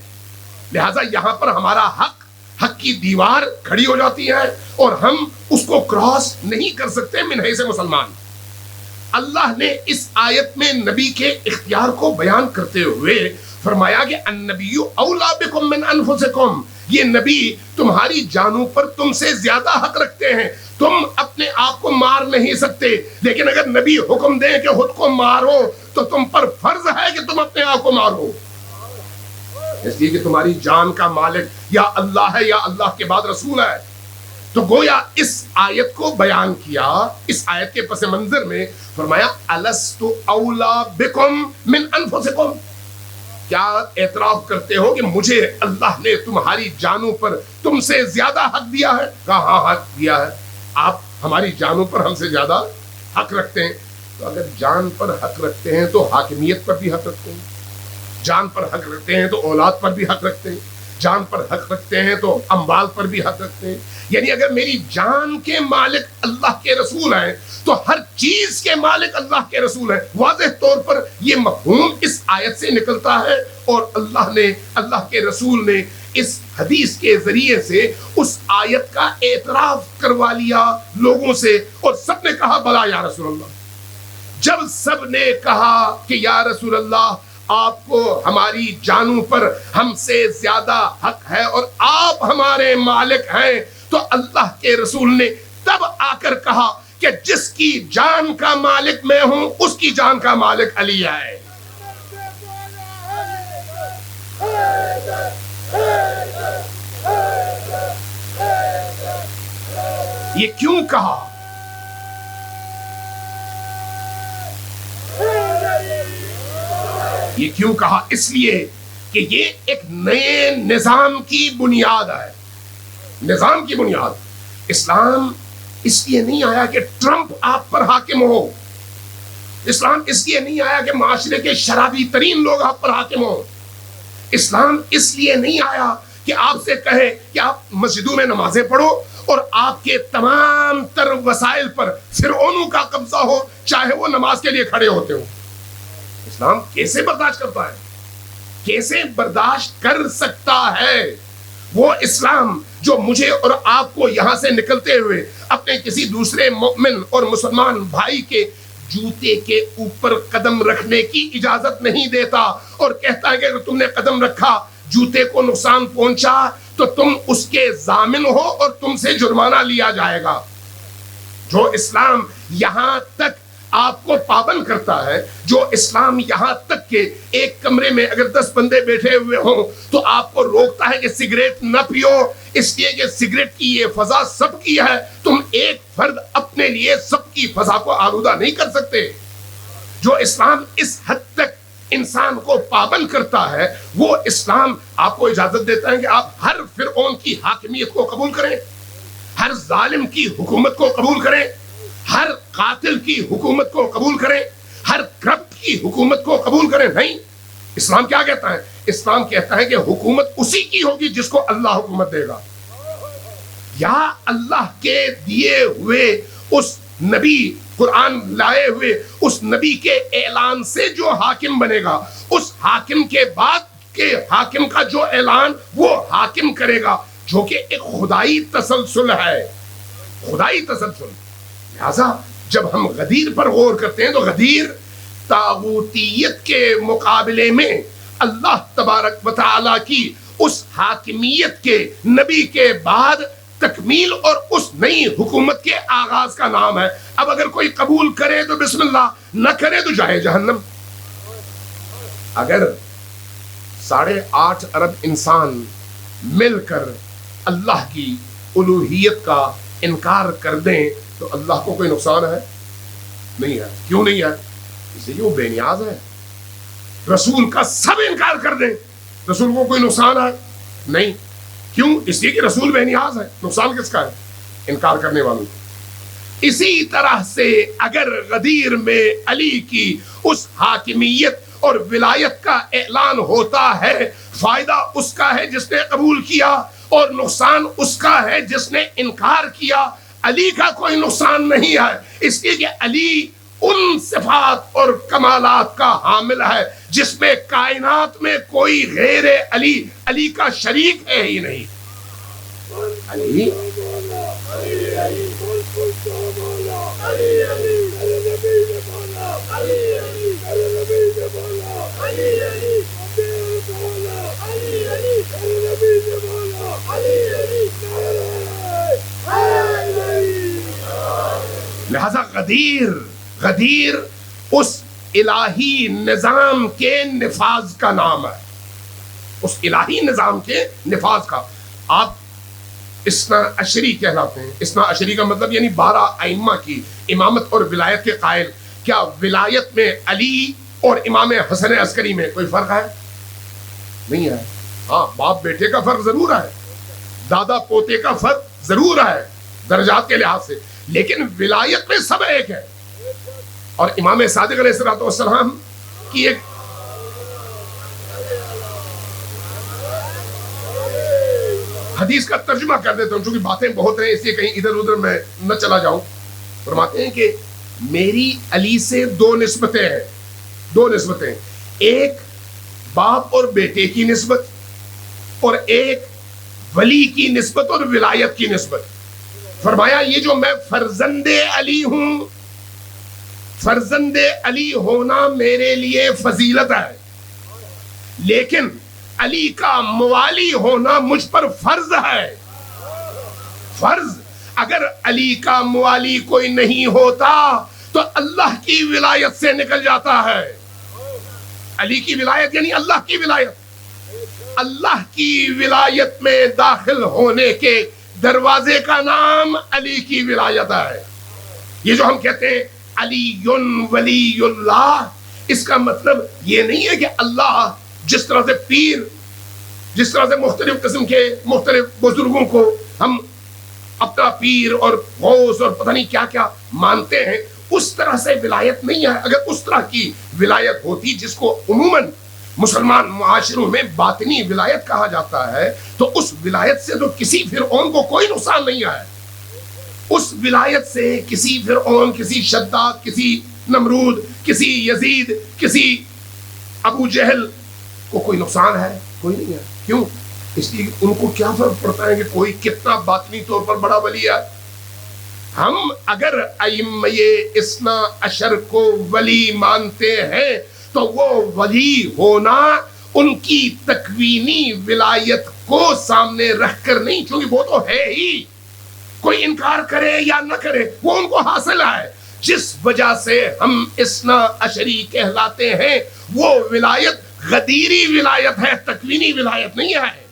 لہذا یہاں پر ہمارا حق کی دیوار کھڑی ہو جاتی ہے اور ہم اس کو کراس نہیں کر سکتے من حیث مسلمان. اللہ نے اس آیت میں نبی کے اختیار کو بیان کرتے ہوئے فرمایا کہ النبی اولا بکم من انفسکم, یہ نبی تمہاری جانوں پر تم سے زیادہ حق رکھتے ہیں. تم اپنے آپ کو مار نہیں سکتے, لیکن اگر نبی حکم دیں کہ خود کو مارو تو تم پر فرض ہے کہ تم اپنے آپ کو مارو, اس لیے کہ تمہاری جان کا مالک یا اللہ ہے یا اللہ کے بعد رسول ہے. تو گویا اس آیت کو بیان کیا, اس آیت کے پس منظر میں فرمایا الست اولا بکم من انفسکم, کیا اعتراف کرتے ہو کہ مجھے اللہ نے تمہاری جانوں پر تم سے زیادہ حق دیا ہے؟ کہا ہاں حق دیا ہے, آپ ہماری جانوں پر ہم سے زیادہ حق رکھتے ہیں. تو اگر جان پر حق رکھتے ہیں تو حاکمیت پر بھی حق رکھتے ہیں, جان پر حق رکھتے ہیں تو اولاد پر بھی حق رکھتے ہیں, جان پر حق رکھتے ہیں تو اموال پر بھی حق رکھتے ہیں. یعنی اگر میری جان کے مالک اللہ کے رسول ہیں تو ہر چیز کے مالک اللہ کے رسول ہیں. واضح طور پر یہ مفہوم اس آیت سے نکلتا ہے اور اللہ کے رسول نے اس حدیث کے ذریعے سے اس آیت کا اعتراف کروا لیا لوگوں سے, اور سب نے کہا بلا یا رسول اللہ. جب سب نے کہا کہ یا رسول اللہ آپ کو ہماری جانوں پر ہم سے زیادہ حق ہے اور آپ ہمارے مالک ہیں, تو اللہ کے رسول نے تب آ کر کہا کہ جس کی جان کا مالک میں ہوں اس کی جان کا مالک علی ہے. یہ کیوں کہا؟ یہ کیوں کہا؟ اس لیے کہ یہ ایک نئے نظام کی بنیاد ہے. نظام کی بنیاد. اسلام اس لیے نہیں آیا کہ ٹرمپ آپ پر حاکم ہو, اسلام اس لیے نہیں آیا کہ معاشرے کے شرابی ترین لوگ آپ پر حاکم ہو, اسلام اس لیے نہیں آیا کہ آپ سے کہے کہ آپ مسجدوں میں نمازیں پڑھو اور آپ کے تمام تر وسائل پر فرعونوں کا قبضہ ہو چاہے وہ نماز کے لیے کھڑے ہوتے ہو. اسلام کیسے برداشت کرتا ہے؟ کیسے برداشت کر سکتا ہے وہ اسلام جو مجھے اور آپ کو یہاں سے نکلتے ہوئے اپنے کسی دوسرے مومن اور مسلمان بھائی کے جوتے کے اوپر قدم رکھنے کی اجازت نہیں دیتا اور کہتا ہے کہ اگر تم نے قدم رکھا جوتے کو نقصان پہنچا تو تم اس کے ضامن ہو اور تم سے جرمانہ لیا جائے گا. جو اسلام یہاں تک آپ کو پابند کرتا ہے, جو اسلام یہاں تک کہ ایک کمرے میں اگر 10 بندے بیٹھے ہوئے ہوں تو آپ کو روکتا ہے کہ سگریٹ نہ پیو, اس لیے کہ سگریٹ کی یہ فضا سب کی ہے, تم ایک فرد اپنے لیے سب کی فضا کو آلودہ نہیں کر سکتے. جو اسلام اس حد تک انسان کو پابند کرتا ہے وہ اسلام آپ کو اجازت دیتا ہے کہ آپ ہر فرعون کی حاکمیت کو قبول کریں, ہر ظالم کی حکومت کو قبول کریں, ہر قاتل کی حکومت کو قبول کریں, ہر کرپٹ کی حکومت کو قبول کریں. نہیں, اسلام کیا کہتا ہے؟ اسلام کہتا ہے کہ حکومت اسی کی ہوگی جس کو اللہ حکومت دے گا, یا اللہ کے دیے ہوئے اس نبی, قرآن لائے ہوئے اس نبی کے اعلان سے جو حاکم بنے گا, اس حاکم کے بعد کے حاکم کا جو اعلان وہ حاکم کرے گا, جو کہ ایک خدائی تسلسل ہے. خدائی تسلسل. لہذا جب ہم غدیر پر غور کرتے ہیں تو غدیر طاغوتیت کے مقابلے میں اللہ تبارک و تعالی کی اس حاکمیت کے نبی کے بعد تکمیل اور اس نئی حکومت کے آغاز کا نام ہے. اب اگر کوئی قبول کرے تو بسم اللہ، نہ کرے تو جائے جہنم. اگر 8.5 ارب انسان مل کر اللہ کی الوہیت کا انکار کر دیں تو اللہ کو کوئی نقصان ہے؟ نہیں ہے. کیوں نہیں ہے؟ اس لیے وہ بے نیاز ہے. رسول کا سب انکار کر دیں، رسول کو کوئی نقصان ہے؟ نہیں. کیوں؟ اس لیے کہ رسول بے نیاز ہے. نقصان کس کا ہے؟ انکار کرنے والوں کو. اسی طرح سے اگر غدیر میں علی کی اس حاکمیت اور ولایت کا اعلان ہوتا ہے، فائدہ اس کا ہے جس نے قبول کیا اور نقصان اس کا ہے جس نے انکار کیا. علی کا کوئی نقصان نہیں ہے، اس لیے کہ علی ان صفات اور کمالات کا حامل ہے جس میں کائنات میں کوئی غیر علی کا شریک ہے ہی نہیں. علی لہذا غدیر اس الہی نظام کے نفاذ کا نام ہے. اس الہی نظام کے نفاذ کا. آپ اثنا عشری کہلاتے ہیں. اثنا عشری کا مطلب یعنی 12 ائمہ کی امامت اور ولایت کے قائل. کیا ولایت میں علی اور امام حسن عسکری میں کوئی فرق ہے؟ نہیں ہے. ہاں، باپ بیٹے کا فرق ضرور ہے، دادا پوتے کا فرق ضرور ہے درجات کے لحاظ سے، لیکن ولایت میں سب ایک ہے. اور امام صادق علیہ السلام کی ایک حدیث کا ترجمہ کر دیتا ہوں چونکہ باتیں بہت ہیں اس لیے کہیں ادھر ادھر میں نہ چلا جاؤں. فرماتے ہیں کہ میری علی سے 2 نسبتیں ہیں. 2 نسبتیں، ایک باپ اور بیٹے کی نسبت اور ایک ولی کی نسبت اور ولایت کی نسبت. فرمایا یہ جو میں فرزند علی ہوں، فرزند علی ہونا میرے لیے فضیلت ہے، لیکن علی کا موالی ہونا مجھ پر فرض ہے. فرض. اگر علی کا موالی کوئی نہیں ہوتا تو اللہ کی ولایت سے نکل جاتا ہے. علی کی ولایت یعنی اللہ کی ولایت. اللہ کی ولایت میں داخل ہونے کے دروازے کا نام علی کی ولایت ہے. یہ جو ہم کہتے ہیں علی ولی اللہ، اس کا مطلب یہ نہیں ہے کہ اللہ جس طرح سے پیر، جس طرح سے مختلف قسم کے مختلف بزرگوں کو ہم اپنا پیر اور غوث اور پتہ نہیں کیا کیا مانتے ہیں، اس طرح سے ولایت نہیں ہے. اگر اس طرح کی ولایت ہوتی جس کو عموماً مسلمان معاشروں میں باطنی ولایت کہا جاتا ہے، تو اس ولایت سے تو کسی فرعون کو کوئی نقصان نہیں ہے. اس ولایت سے کسی فرعون، کسی شداد، کسی نمرود، کسی یزید، کسی ابو جہل کو کوئی نقصان ہے؟ کوئی نہیں ہے. کیوں؟ اس لیے ان کو کیا فرق پڑتا ہے کہ کوئی کتنا باطنی طور پر بڑا ولی ہے. ہم اگر ائمہ اثنا عشر کو ولی مانتے ہیں تو وہ ولی ہونا ان کی تکوینی ولایت کو سامنے رکھ کر نہیں، چونکہ وہ تو ہے ہی، کوئی انکار کرے یا نہ کرے وہ ان کو حاصل ہے. جس وجہ سے ہم اثنا عشری کہلاتے ہیں وہ ولایت غدیری ولایت ہے، تکوینی ولایت نہیں ہے.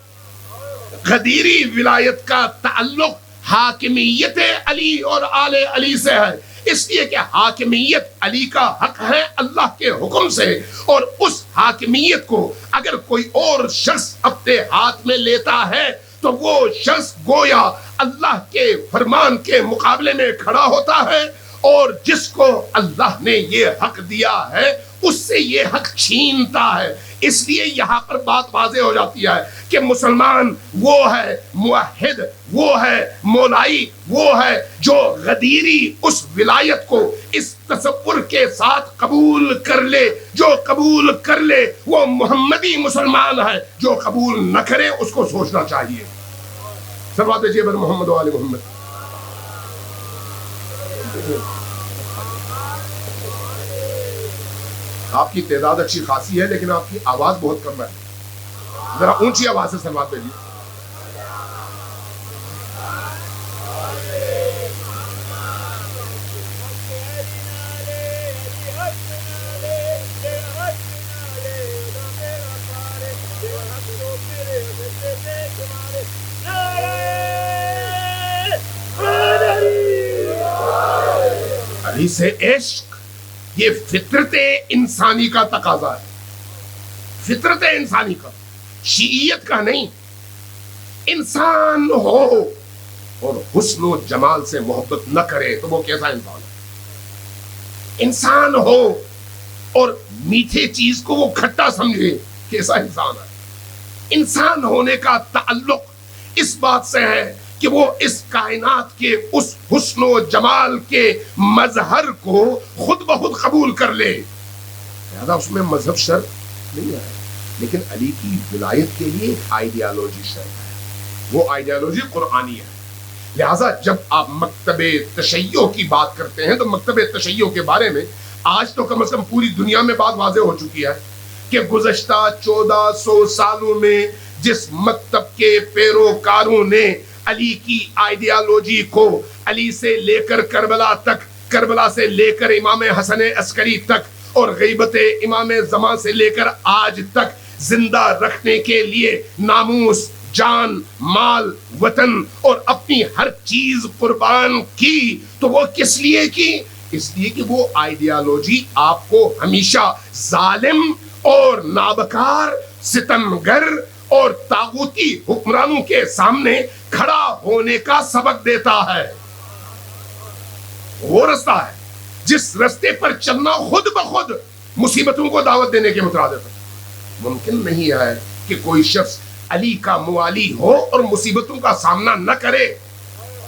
غدیری ولایت کا تعلق حاکمیت علی اور آل علی سے ہے، اس لیے کہ حاکمیت علی کا حق ہے اللہ کے حکم سے، اور اس حاکمیت کو اگر کوئی اور شخص اپنے ہاتھ میں لیتا ہے تو وہ شخص گویا اللہ کے فرمان کے مقابلے میں کھڑا ہوتا ہے، اور جس کو اللہ نے یہ حق دیا ہے اس سے یہ حق چھینتا ہے. اس لیے یہاں پر بات واضح ہو جاتی ہے کہ مسلمان وہ ہے، موحد وہ ہے، مولائی وہ ہے جو غدیری اس ولایت کو اس تصور کے ساتھ قبول کر لے. جو قبول کر لے وہ محمدی مسلمان ہے، جو قبول نہ کرے اس کو سوچنا چاہیے. صلوات بر محمد و آل محمد. آپ کی تعداد اچھی خاصی ہے لیکن آپ کی آواز بہت کم ہے. ذرا اونچی آواز سے سلوات بھیجیے. حدیث عشق یہ فطرت انسانی کا تقاضا ہے, فطرت انسانی کا, شیعیت کا نہیں. انسان ہو اور حسن و جمال سے محبت نہ کرے تو وہ کیسا انسان ہے؟ انسان ہو اور میٹھے چیز کو وہ کھٹا سمجھے, کیسا انسان ہے؟ انسان ہونے کا تعلق اس بات سے ہے کہ وہ اس کائنات کے اس حسن و جمال کے مظہر کو خود بخود قبول کر لے. لہذا اس میں مذہب شرط نہیں ہے, لیکن علی کی ولایت کے لیے ایک آئیڈیالوجی شرط ہے, وہ آئیڈیالوجی قرآنی ہے. لہذا جب آپ مکتب تشیع کی بات کرتے ہیں تو مکتب تشیع کے بارے میں آج تو کم از کم پوری دنیا میں بات واضح ہو چکی ہے کہ گزشتہ 1400 سالوں میں جس مکتب کے پیروکاروں نے علی کی آئیڈیالوجی کو علی سے لے کر کربلا تک, کربلا سے لے کر امام حسن عسکری تک اور غیبت امام زمان سے لے کر آج تک زندہ رکھنے کے لیے ناموس, جان, مال, وطن اور اپنی ہر چیز قربان کی, تو وہ کس لیے کی؟ اس لیے کہ وہ آئیڈیالوجی آپ کو ہمیشہ ظالم اور نابکار, ستمگر اور طاغوتی حکمرانوں کے سامنے کھڑا ہونے کا سبق دیتا ہے. وہ رستہ ہے جس رستے پر چلنا خود بخود مصیبتوں کو دعوت دینے کے مترادف ہے. ممکن نہیں ہے کہ کوئی شخص علی کا موالی ہو اور مصیبتوں کا سامنا نہ کرے.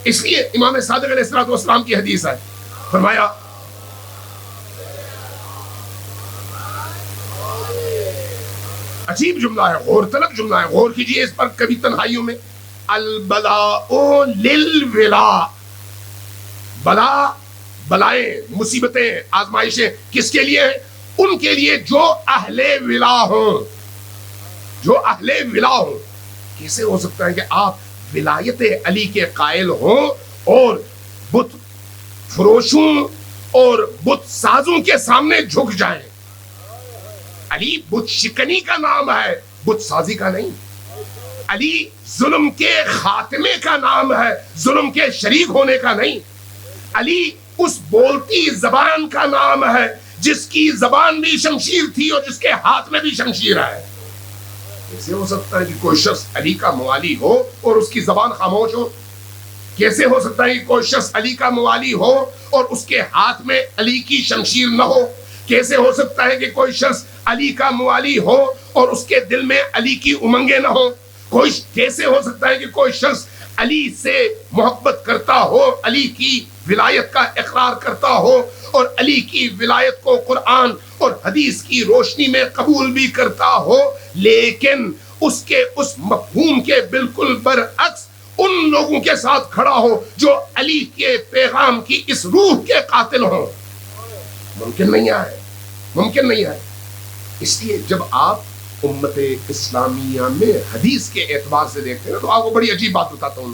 اس لیے امام صادق علیہ السلام کی حدیث ہے, فرمایا عجیب جملہ ہے, غور طلب جملہ ہے, غور کیجئے اس پر کبھی تنہائیوں میں. البلاء للولا, بلا, بلائیں, مصیبتیں, آزمائشیں کس کے لیے ہیں؟ ان کے لیے جو اہل ولا ہوں, جو اہل ولا ہوں. کیسے ہو سکتا ہے کہ آپ ولایت علی کے قائل ہوں اور بت فروشوں اور بت سازوں کے سامنے جھک جائیں؟ علی بت شکنی کا نام ہے, بت سازی کا نہیں. علی ظلم کے خاتمے کا نام ہے, ظلم کے شریک ہونے کا نہیں. علی اس بولتی زبان کا نام ہے جس کی زبان بھی شمشیر تھی اور جس کے ہاتھ میں بھی شمشیر ہے. کیسے ہو سکتا ہے کہ کوئی شخص علی کا موالی ہو اور اس کی زبان خاموش ہو؟ کیسے ہو سکتا ہے کہ کوئی شخص علی کا موالی ہو اور اس کے ہاتھ میں علی کی شمشیر نہ ہو؟ کیسے ہو سکتا ہے کہ کوئی شخص علی کا موالی ہو اور اس کے دل میں علی کی امنگیں نہ ہو؟ کیسے ہو سکتا ہے کہ کوئی شخص علی سے محبت کرتا ہو, علی کی ولایت کا اقرار کرتا ہو اور علی کی ولایت کو قرآن اور حدیث کی روشنی میں قبول بھی کرتا ہو, لیکن اس کے اس مفہوم کے بالکل برعکس ان لوگوں کے ساتھ کھڑا ہو جو علی کے پیغام کی اس روح کے قاتل ہوں؟ ممکن نہیں ہے, ممکن نہیں ہے. اس لیے جب آپ امت اسلامیہ میں حدیث کے اعتبار سے دیکھتے ہیں تو آپ کو بڑی عجیب بات بتاتا ہوں,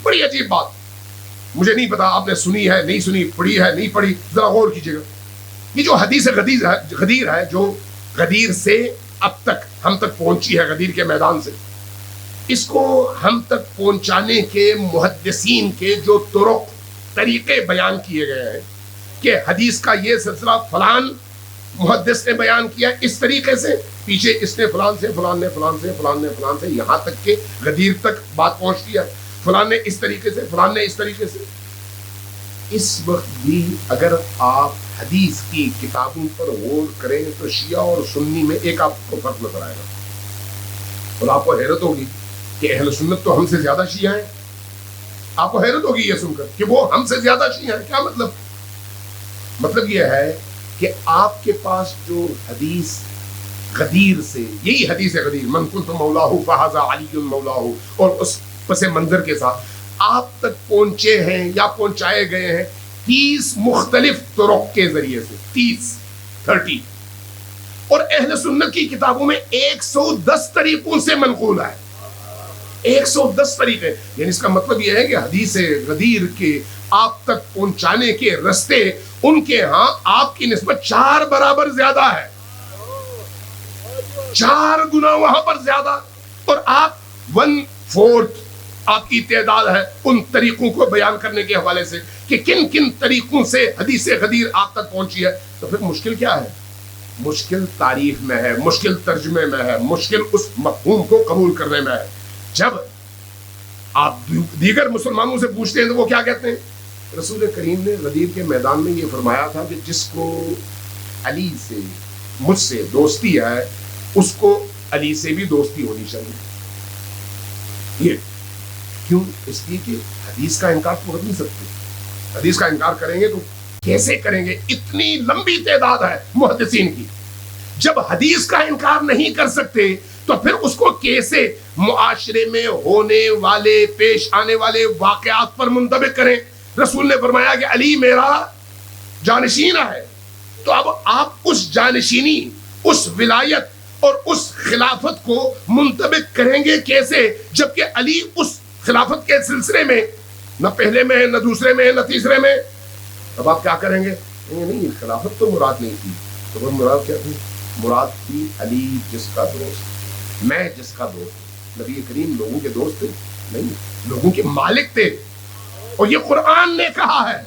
بڑی عجیب بات. مجھے نہیں پتا آپ نے سنی ہے, نہیں سنی, پڑھی ہے, نہیں پڑھی, ذرا غور کیجیے گا. یہ جو حدیث غدیر ہے, جو غدیر سے اب تک ہم تک پہنچی ہے, غدیر کے میدان سے, اس کو ہم تک پہنچانے کے محدثین کے جو طریقے بیان کیے گئے ہیں کہ حدیث کا یہ سلسلہ فلان محدث نے بیان کیا اس طریقے سے, پیچھے اس نے فلان سے, فلان نے فلان سے, فلان نے فلان سے, یہاں تک کہ غدیر تک بات پہنچتی ہے, فلان نے اس طریقے سے, فلان نے اس طریقے سے. اس وقت بھی اگر آپ حدیث کی کتابوں پر غور کریں تو شیعہ اور سنی میں ایک آپ کو فرق نظر آئے گا, اور آپ کو حیرت ہوگی کہ اہل سنت تو ہم سے زیادہ شیعہ ہیں. آپ کو حیرت ہوگی یہ سن کر کہ وہ ہم سے زیادہ شیعہ ہیں. کیا مطلب؟ مطلب یہ ہے کہ آپ کے پاس جو حدیث غدیر سے, یہی حدیث غدیر, من کنت مولاہ فہذا علی مولاہ, اور اس پس منظر کے ساتھ آپ تک پہنچے ہیں یا پہنچائے گئے ہیں, 30 مختلف طرق کے ذریعے سے 30 اور اہل سنت کی کتابوں میں 110 طریقوں سے منقول ہے. 110 طریقے. یعنی اس کا مطلب یہ ہے کہ حدیث غدیر کے آپ تک پہنچانے کے رستے ان کے ہاں آپ کی نسبت 4 برابر زیادہ ہے, 4 گنا وہاں پر زیادہ, اور آپ 1/4 آپ کی تعداد ہے ان طریقوں کو بیان کرنے کے حوالے سے کہ کن کن طریقوں سے حدیث غدیر آپ تک پہنچی ہے. تو پھر مشکل کیا ہے؟ مشکل تاریخ میں ہے, مشکل ترجمے میں ہے, مشکل اس مفہوم کو قبول کرنے میں ہے. جب آپ دیگر مسلمانوں سے پوچھتے ہیں تو وہ کیا کہتے ہیں؟ رسول کریم نے غدیر کے میدان میں یہ فرمایا تھا کہ جس کو علی سے, مجھ سے دوستی ہے اس کو علی سے بھی دوستی ہونی چاہیے. یہ کیوں؟ اس لیے کہ حدیث کا انکار تو کر نہیں سکتے. حدیث کا انکار کریں گے تو کیسے کریں گے؟ اتنی لمبی تعداد ہے محدثین کی. جب حدیث کا انکار نہیں کر سکتے تو پھر اس کو کیسے معاشرے میں ہونے والے, پیش آنے والے واقعات پر منطبق کریں؟ رسول نے فرمایا کہ علی میرا جانشین ہے, تو اب آپ اس جانشینی, اس ولایت اور اس خلافت کو منطبق کریں گے کیسے جبکہ علی اس خلافت کے سلسلے میں نہ پہلے میں ہے, نہ دوسرے میں ہے, نہ تیسرے میں. اب آپ کیا کریں گے؟ نہیں, خلافت تو مراد نہیں تھی. تو مراد کیا تھی؟ مراد تھی علی جس کا دوست, میں جس کا دوست. نبی کریم لوگوں کے دوست تھے نہیں, لوگوں کے مالک تھے. اور یہ قرآن نے کہا ہے,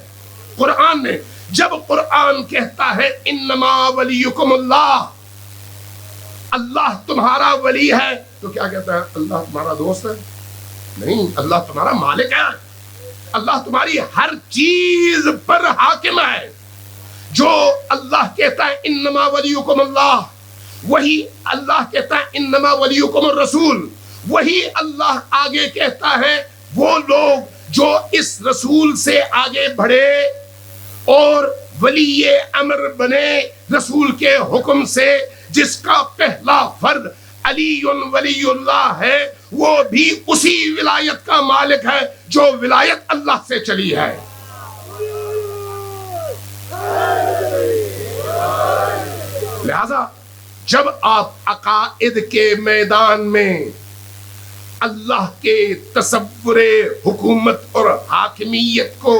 قرآن نے. جب قرآن کہتا ہے انما ولیکم اللہ, اللہ تمہارا ولی ہے, تو کیا کہتا ہے؟ اللہ تمہارا دوست ہے؟ نہیں, اللہ تمہارا مالک ہے, اللہ تمہاری ہر چیز پر حاکم ہے. جو اللہ کہتا ہے انما ولیکم اللہ, وہی اللہ کہتا ہے انما ولیکم الرسول, وہی اللہ آگے کہتا ہے وہ لوگ جو اس رسول سے آگے بڑھے اور ولی امر بنے رسول کے حکم سے, جس کا پہلا فرد علی ولی اللہ ہے, وہ بھی اسی ولایت کا مالک ہے جو ولایت اللہ سے چلی ہے. لہذا جب آپ عقائد کے میدان میں اللہ کے تصور حکومت اور حاکمیت کو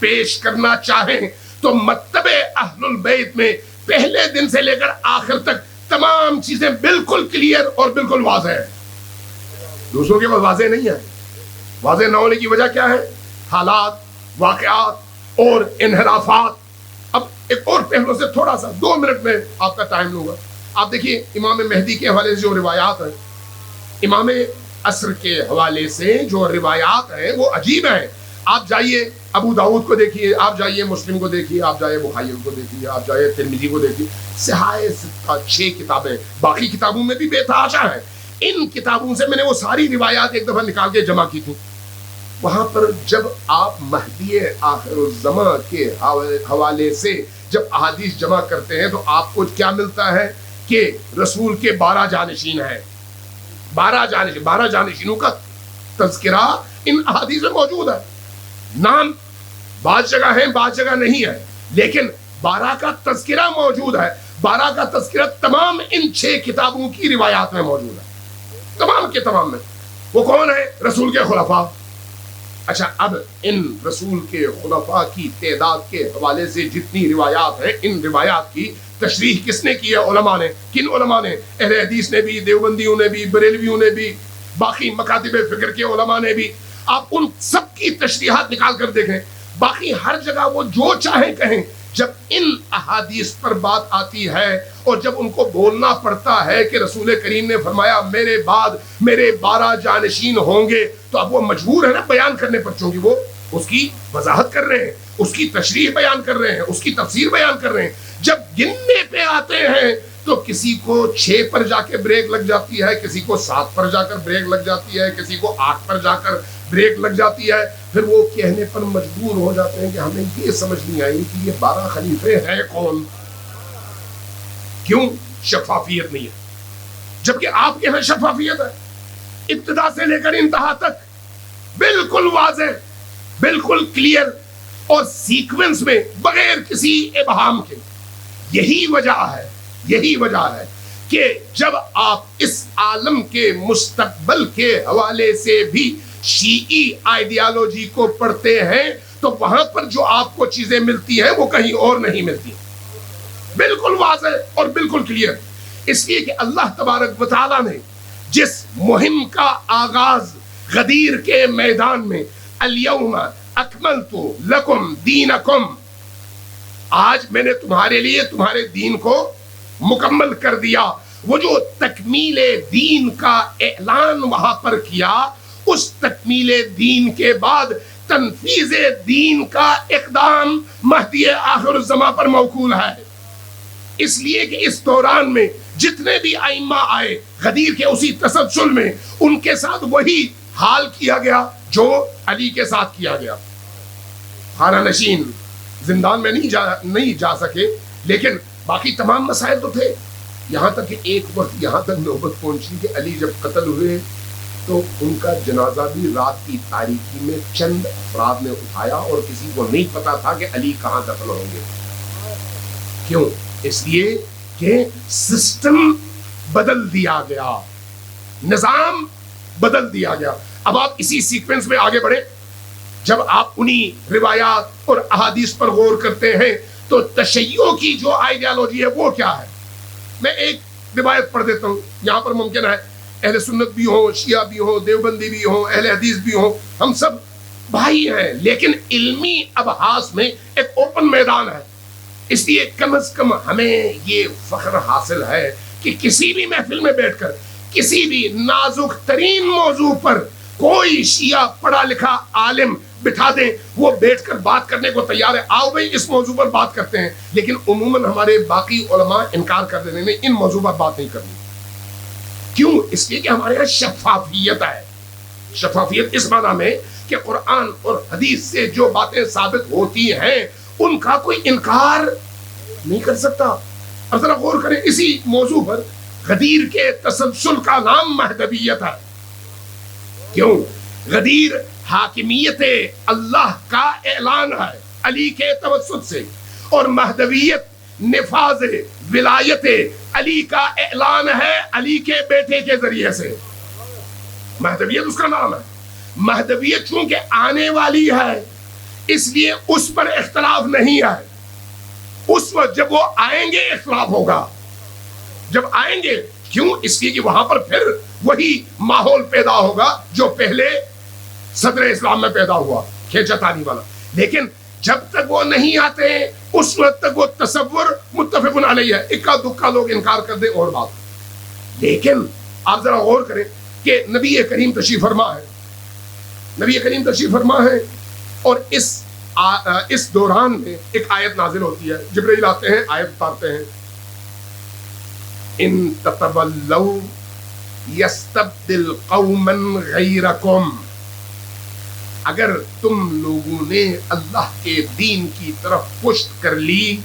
پیش کرنا چاہیں تو مکتب اہل البیت میں پہلے دن سے لے کر آخر تک تمام چیزیں بالکل کلیئر اور بالکل واضح ہیں. دوسروں کے پاس واضح نہیں ہے. واضح نہ ہونے کی وجہ کیا ہے؟ حالات, واقعات اور انحرافات. اب ایک اور پہلو سے تھوڑا سا 2 منٹ میں آپ کا ٹائم لوں گا. آپ دیکھیے امام مہدی کے حوالے سے جو روایات ہیں, امام عصر کے حوالے سے جو روایات ہیں وہ عجیب ہیں. آپ جائیے ابو داؤد کو دیکھیے, آپ جائیے مسلم کو دیکھیے, آپ جائیے بخاری کو دیکھیے, آپ جائیے ترمذی کو دیکھیے. صحاح 6 کتابیں, باقی کتابوں میں بھی بے تحاشا ہیں. ان کتابوں سے میں نے وہ ساری روایات ایک دفعہ نکال کے جمع کی تھی. وہاں پر جب آپ مہدی آخر الزمان کے حوالے سے جب احادیث جمع کرتے ہیں تو آپ کو کیا ملتا ہے کہ رسول کے 12 جانشین ہیں. 12 جانشینوں کا تذکرہ ان احادیث میں موجود ہے. نام بعض جگہ ہیں, بعض جگہ نہیں ہے, لیکن 12 کا تذکرہ موجود ہے. 12 کا تذکرہ تمام ان 6 کتابوں کی روایات میں موجود ہے, تمام کے تمام میں. وہ کون ہے؟ رسول کے خلفاء. اچھا, اب ان رسول کے خلفاء کی تعداد کے حوالے سے جتنی روایات ہیں, ان روایات کی تشریح کس نے کی ہے؟ علماء نے. کن علماء نے؟ اہل حدیث نے بھی, دیوبندیوں نے بھی, بریلویوں نے بھی, باقی مکاتب فکر کے علماء نے بھی. آپ ان سب کی تشریحات نکال کر دیکھیں. باقی ہر جگہ وہ جو چاہیں کہیں, جب ان احادیث پر بات آتی ہے اور جب ان کو بولنا پڑتا ہے کہ رسول کریم نے فرمایا میرے بعد میرے 12 جانشین ہوں گے, تو اب وہ مجبور ہے نا بیان کرنے پر, چونکہ وہ اس کی وضاحت کر رہے ہیں, اس کی تشریح بیان کر رہے ہیں, اس کی تفسیر بیان کر رہے ہیں. جب گننے پہ آتے ہیں تو کسی کو 6 پر جا کے بریک لگ جاتی ہے, کسی کو 7 پر جا کر بریک لگ جاتی ہے, کسی کو 8 پر جا کر بریک لگ جاتی ہے. پھر وہ کہنے پر مجبور ہو جاتے ہیں کہ ہمیں یہ سمجھ نہیں آئی کہ یہ 12 خلیفے ہیں کون. کیوں؟ شفافیت نہیں ہے. جبکہ آپ کے یہاں شفافیت ہے, ابتدا سے لے کر انتہا تک بالکل واضح, بالکل کلیئر. اور سیکوینس میں بغیر کسی ابہام کے. یہی وجہ ہے کہ جب آپ اس عالم کے مستقبل کے حوالے سے بھی شیعی آئیڈیالوجی کو پڑھتے ہیں تو وہاں پر جو آپ کو چیزیں ملتی ہیں وہ کہیں اور نہیں ملتی. بالکل واضح اور بالکل کلیئر. اس لیے کہ اللہ تبارک و تعالیٰ نے جس مہم کا آغاز غدیر کے میدان میں الیوم اکملت لکم دینکم، آج میں نے تمہارے لیے تمہارے دین کو مکمل کر دیا، وہ جو تکمیل دین کا اعلان وہاں پر کیا، اس تکمیل دین کے بعد تنفیذ دین کا اقدام مہدی آخر الزمان پر موکول ہے. اس لیے کہ اس دوران میں جتنے بھی ائمہ آئے غدیر کے اسی تسلسل میں ان کے ساتھ وہی حال کیا گیا جو علی کے ساتھ کیا گیا. خانہ نشین زندان میں نہیں جا سکے، لیکن باقی تمام مسائل تو تھے. یہاں تک کہ ایک وقت یہاں تک نوبت پہنچی کہ علی جب قتل ہوئے تو ان کا جنازہ بھی رات کی تاریکی میں چند افراد نے اٹھایا اور کسی کو نہیں پتا تھا کہ علی کہاں دفن ہوں گے. کیوں؟ اس لیے کہ سسٹم بدل دیا گیا، نظام بدل دیا گیا. اب آپ اسی سیکوینس میں آگے بڑھیں. جب آپ انہی روایات اور احادیث پر غور کرتے ہیں تو تشیع کی جو آئیڈیالوجی ہے وہ کیا ہے. میں ایک روایت پڑھ دیتا ہوں. یہاں پر ممکن ہے اہل سنت بھی ہوں، شیعہ بھی ہوں، دیوبندی بھی ہوں، اہل حدیث بھی ہوں، ہم سب بھائی ہیں، لیکن علمی ابحاث میں ایک اوپن میدان ہے. اس لیے کم از کم ہمیں یہ فخر حاصل ہے کہ کسی بھی محفل میں بیٹھ کر کسی بھی نازک ترین موضوع پر کوئی شیعہ پڑھا لکھا عالم بٹھا دیں، وہ بیٹھ کر بات کرنے کو تیار ہے. آؤ بھائی اس موضوع پر بات کرتے ہیں. لیکن عموماً ہمارے باقی علماء انکار کر دینے میں ان موضوع پر بات نہیں کرنی. کیوں؟ اس لیے کہ ہمارے یہاں شفافیت ہے. شفافیت اس معنی میں کہ قرآن اور حدیث سے جو باتیں ثابت ہوتی ہیں ان کا کوئی انکار نہیں کر سکتا. اب ذرا غور کریں اسی موضوع پر. غدیر کے تسلسل کا نام مہدویت ہے. کیوں؟ غدیر حاکمیت اللہ کا اعلان ہے علی کے توسط سے، اور مہدویت نفاذ ولایت علی کا اعلان ہے علی کے بیٹے کے ذریعے سے. مہدویت اس کا نام ہے. مہدویت چونکہ آنے والی ہے اس لیے اس پر اختلاف نہیں ہے. اس وقت جب وہ آئیں گے اختلاف ہوگا. جب آئیں گے، کیوں؟ اس لیے کہ وہاں پر پھر وہی ماحول پیدا ہوگا جو پہلے صدر اسلام میں پیدا ہوا، کھینچتانی والا. لیکن جب تک وہ نہیں آتے اس وقت تک وہ تصور متفق علیہ ہے. اکا دکا لوگ انکار کر دیں اور بات. لیکن آپ ذرا غور کریں کہ نبی کریم تشریف فرما ہے. نبی کریم تشریف فرما ہے اور اس دوران میں ایک آیت نازل ہوتی ہے. جبرائیل آتے ہیں، آیت اتارتے ہیں، ان تتولوا یستبدل قوما غیرکم. اگر تم لوگوں نے اللہ کے دین کی طرف پشت کر لی،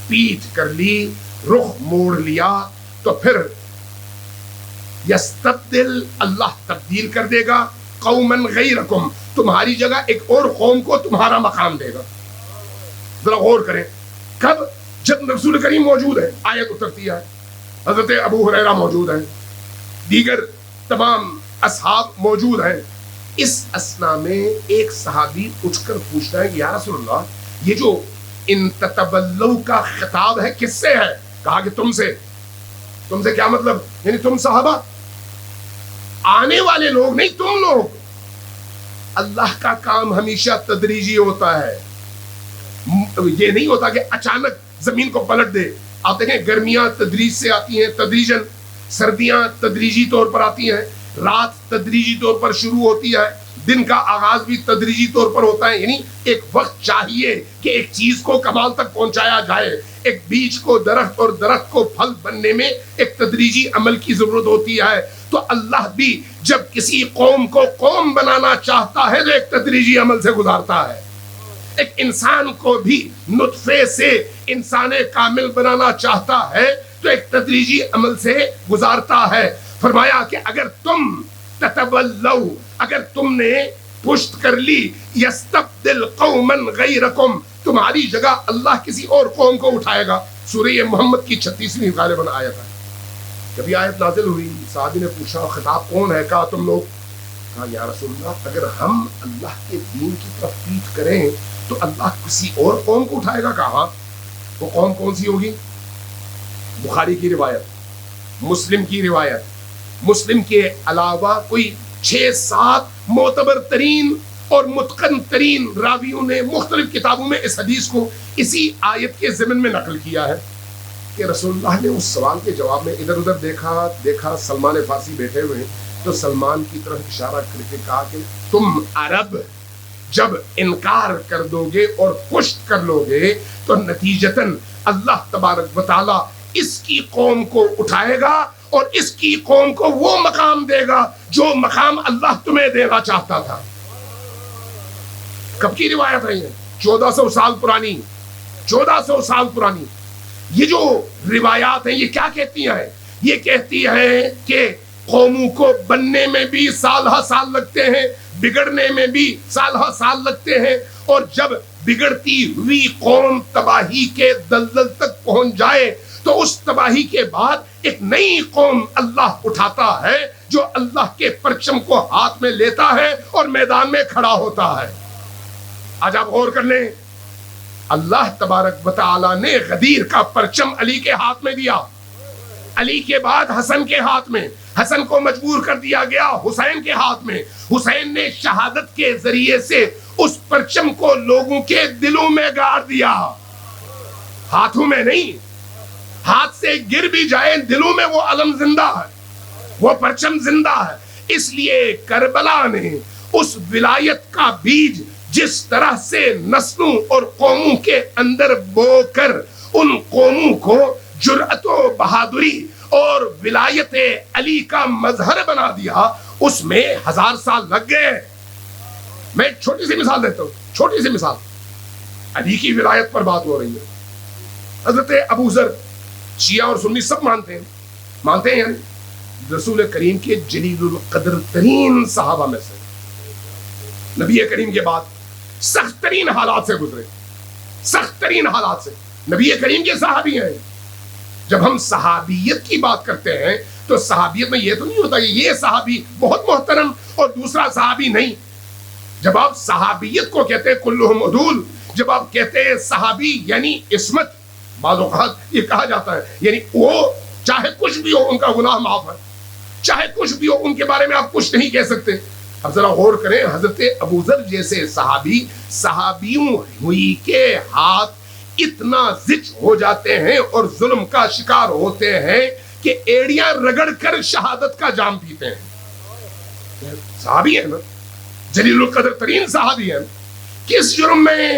پیٹ کر لی، رخ موڑ لیا، تو پھر یستبدل، اللہ تبدیل کر دے گا، قوما غیرکم، تمہاری جگہ ایک اور قوم کو تمہارا مقام دے گا. ذرا غور کریں. کب؟ جب رسول کریم موجود ہے، آیت اترتی ہے، حضرت ابو ہریرہ موجود ہیں، دیگر تمام اصحاب موجود ہیں. اس اسنا میں ایک صحابی اٹھ کر پوچھتا ہے کہ یا رسول اللہ، یہ جو ان تتولوا کا خطاب ہے کس سے ہے؟ کہا کہ تم سے. تم سے کیا مطلب؟ یعنی تم صحابہ، آنے والے لوگ نہیں، تم لوگ. اللہ کا کام ہمیشہ تدریجی ہوتا ہے. یہ نہیں ہوتا کہ اچانک زمین کو پلٹ دے. آپ دیکھیں گرمیاں تدریج سے آتی ہیں، تدریجاً، سردیاں تدریجی طور پر آتی ہیں، رات تدریجی طور پر شروع ہوتی ہے، دن کا آغاز بھی تدریجی طور پر ہوتا ہے. یعنی ایک وقت چاہیے کہ ایک چیز کو کمال تک پہنچایا جائے. ایک بیج کو درخت اور درخت کو پھل بننے میں ایک تدریجی عمل کی ضرورت ہوتی ہے. تو اللہ بھی جب کسی قوم کو قوم بنانا چاہتا ہے تو ایک تدریجی عمل سے گزارتا ہے. ایک انسان کو بھی نطفے سے انسان کامل بنانا چاہتا ہے تو ایک تدریجی عمل سے گزارتا ہے. فرمایا کہ اگر تم تتولوا، اگر تم نے پشت کر لی، یستبدل قوما غیرکم، تمہاری جگہ اللہ کسی اور قوم کو اٹھائے گا۔ سورہ محمد کی 36ویں غالباً آیت ہے۔ جب یہ آیت نازل ہوئی صحابی نے پوچھا خطاب کون ہے؟ کہا تم لوگ۔ کہا یا رسول اللہ اگر ہم اللہ کے دین کی طرف پیٹ کریں تو اللہ کسی اور قوم کو اٹھائے گا؟ کہا وہ قوم کون سی ہوگی؟ بخاری کی روایت، مسلم کی روایت، مسلم کے علاوہ کوئی 6-7 معتبر ترین اور متقن ترین راویوں نے مختلف کتابوں میں اس حدیث کو اسی آیت کے ضمن میں نقل کیا ہے کہ رسول اللہ نے اس سوال کے جواب میں ادھر ادھر دیکھا سلمان فارسی بیٹھے ہوئے ہیں، تو سلمان کی طرف اشارہ کر کے کہا کہ تم عرب جب انکار کر دو گے اور پشت کر لو گے تو نتیجتاً اللہ تبارک و تعالی اس کی قوم کو اٹھائے گا اور اس کی قوم کو وہ مقام دے گا جو مقام اللہ تمہیں دینا چاہتا تھا۔ کب کی روایت ہے یہ؟ 1400 سال پرانی، 1400 سال پرانی۔ یہ جو روایات ہیں یہ کیا کہتی ہیں؟ یہ کہتی ہیں کہ قوموں کو بننے میں بھی سال ہا سال لگتے ہیں، بگڑنے میں بھی سال ہا سال لگتے ہیں، اور جب بگڑتی ہوئی قوم تباہی کے دلدل تک پہنچ جائے تو اس تباہی کے بعد ایک نئی قوم اللہ اٹھاتا ہے جو اللہ کے پرچم کو ہاتھ میں لیتا ہے اور میدان میں کھڑا ہوتا ہے۔ آج آپ غور کر لیں، اللہ تبارک و تعالی نے غدیر کا پرچم علی کے ہاتھ میں دیا، علی کے بعد حسن کے ہاتھ میں، حسن کو مجبور کر دیا گیا حسین کے ہاتھ میں، حسین نے شہادت کے ذریعے سے اس پرچم کو لوگوں کے دلوں میں گاڑ دیا، ہاتھوں میں نہیں، ہاتھ سے گر بھی جائے دلوں میں وہ علم زندہ ہے، وہ پرچم زندہ ہے۔ اس لیے کربلا نے اس ولایت کا بیج جس طرح سے نسلوں اور قوموں کے اندر بو کر ان قوموں کو جرأت و بہادری اور ولایت علی کا مظہر بنا دیا، اس میں 1000 سال لگ گئے۔ میں ایک چھوٹی سی مثال دیتا ہوں، چھوٹی سی مثال، علی کی ولایت پر بات ہو رہی ہے۔ حضرت ابو ذر شیعہ اور سنی سب مانتے ہیں یعنی رسول کریم کے جلیل القدر ترین صحابہ میں سے، نبی کریم کے بعد سخت ترین حالات سے گزرے، سخت ترین حالات سے، نبی کریم کے صحابی ہیں۔ جب ہم صحابیت کی بات کرتے ہیں تو صحابیت میں یہ تو نہیں ہوتا کہ یہ صحابی بہت محترم اور دوسرا صحابی نہیں۔ جب آپ صحابیت کو کہتے ہیں کلہم عدول، جب آپ کہتے ہیں صحابی یعنی عصمت، بعض اوقات یہ کہا جاتا ہے یعنی وہ چاہے کچھ بھی ہو ان کا گناہ معاف ہے، چاہے کچھ بھی ہو ان کے بارے میں آپ کچھ نہیں کہہ سکتے۔ اب ذرا غور کریں، حضرت ابو ذر جیسے صحابیوں ہوئی کے ہاتھ اتنا زچ ہو جاتے ہیں اور ظلم کا شکار ہوتے ہیں کہ ایڑیاں رگڑ کر شہادت کا جام پیتے ہیں۔ صحابی ہیں نا، جلیل القدر ترین صحابی ہیں۔ کس جرم میں؟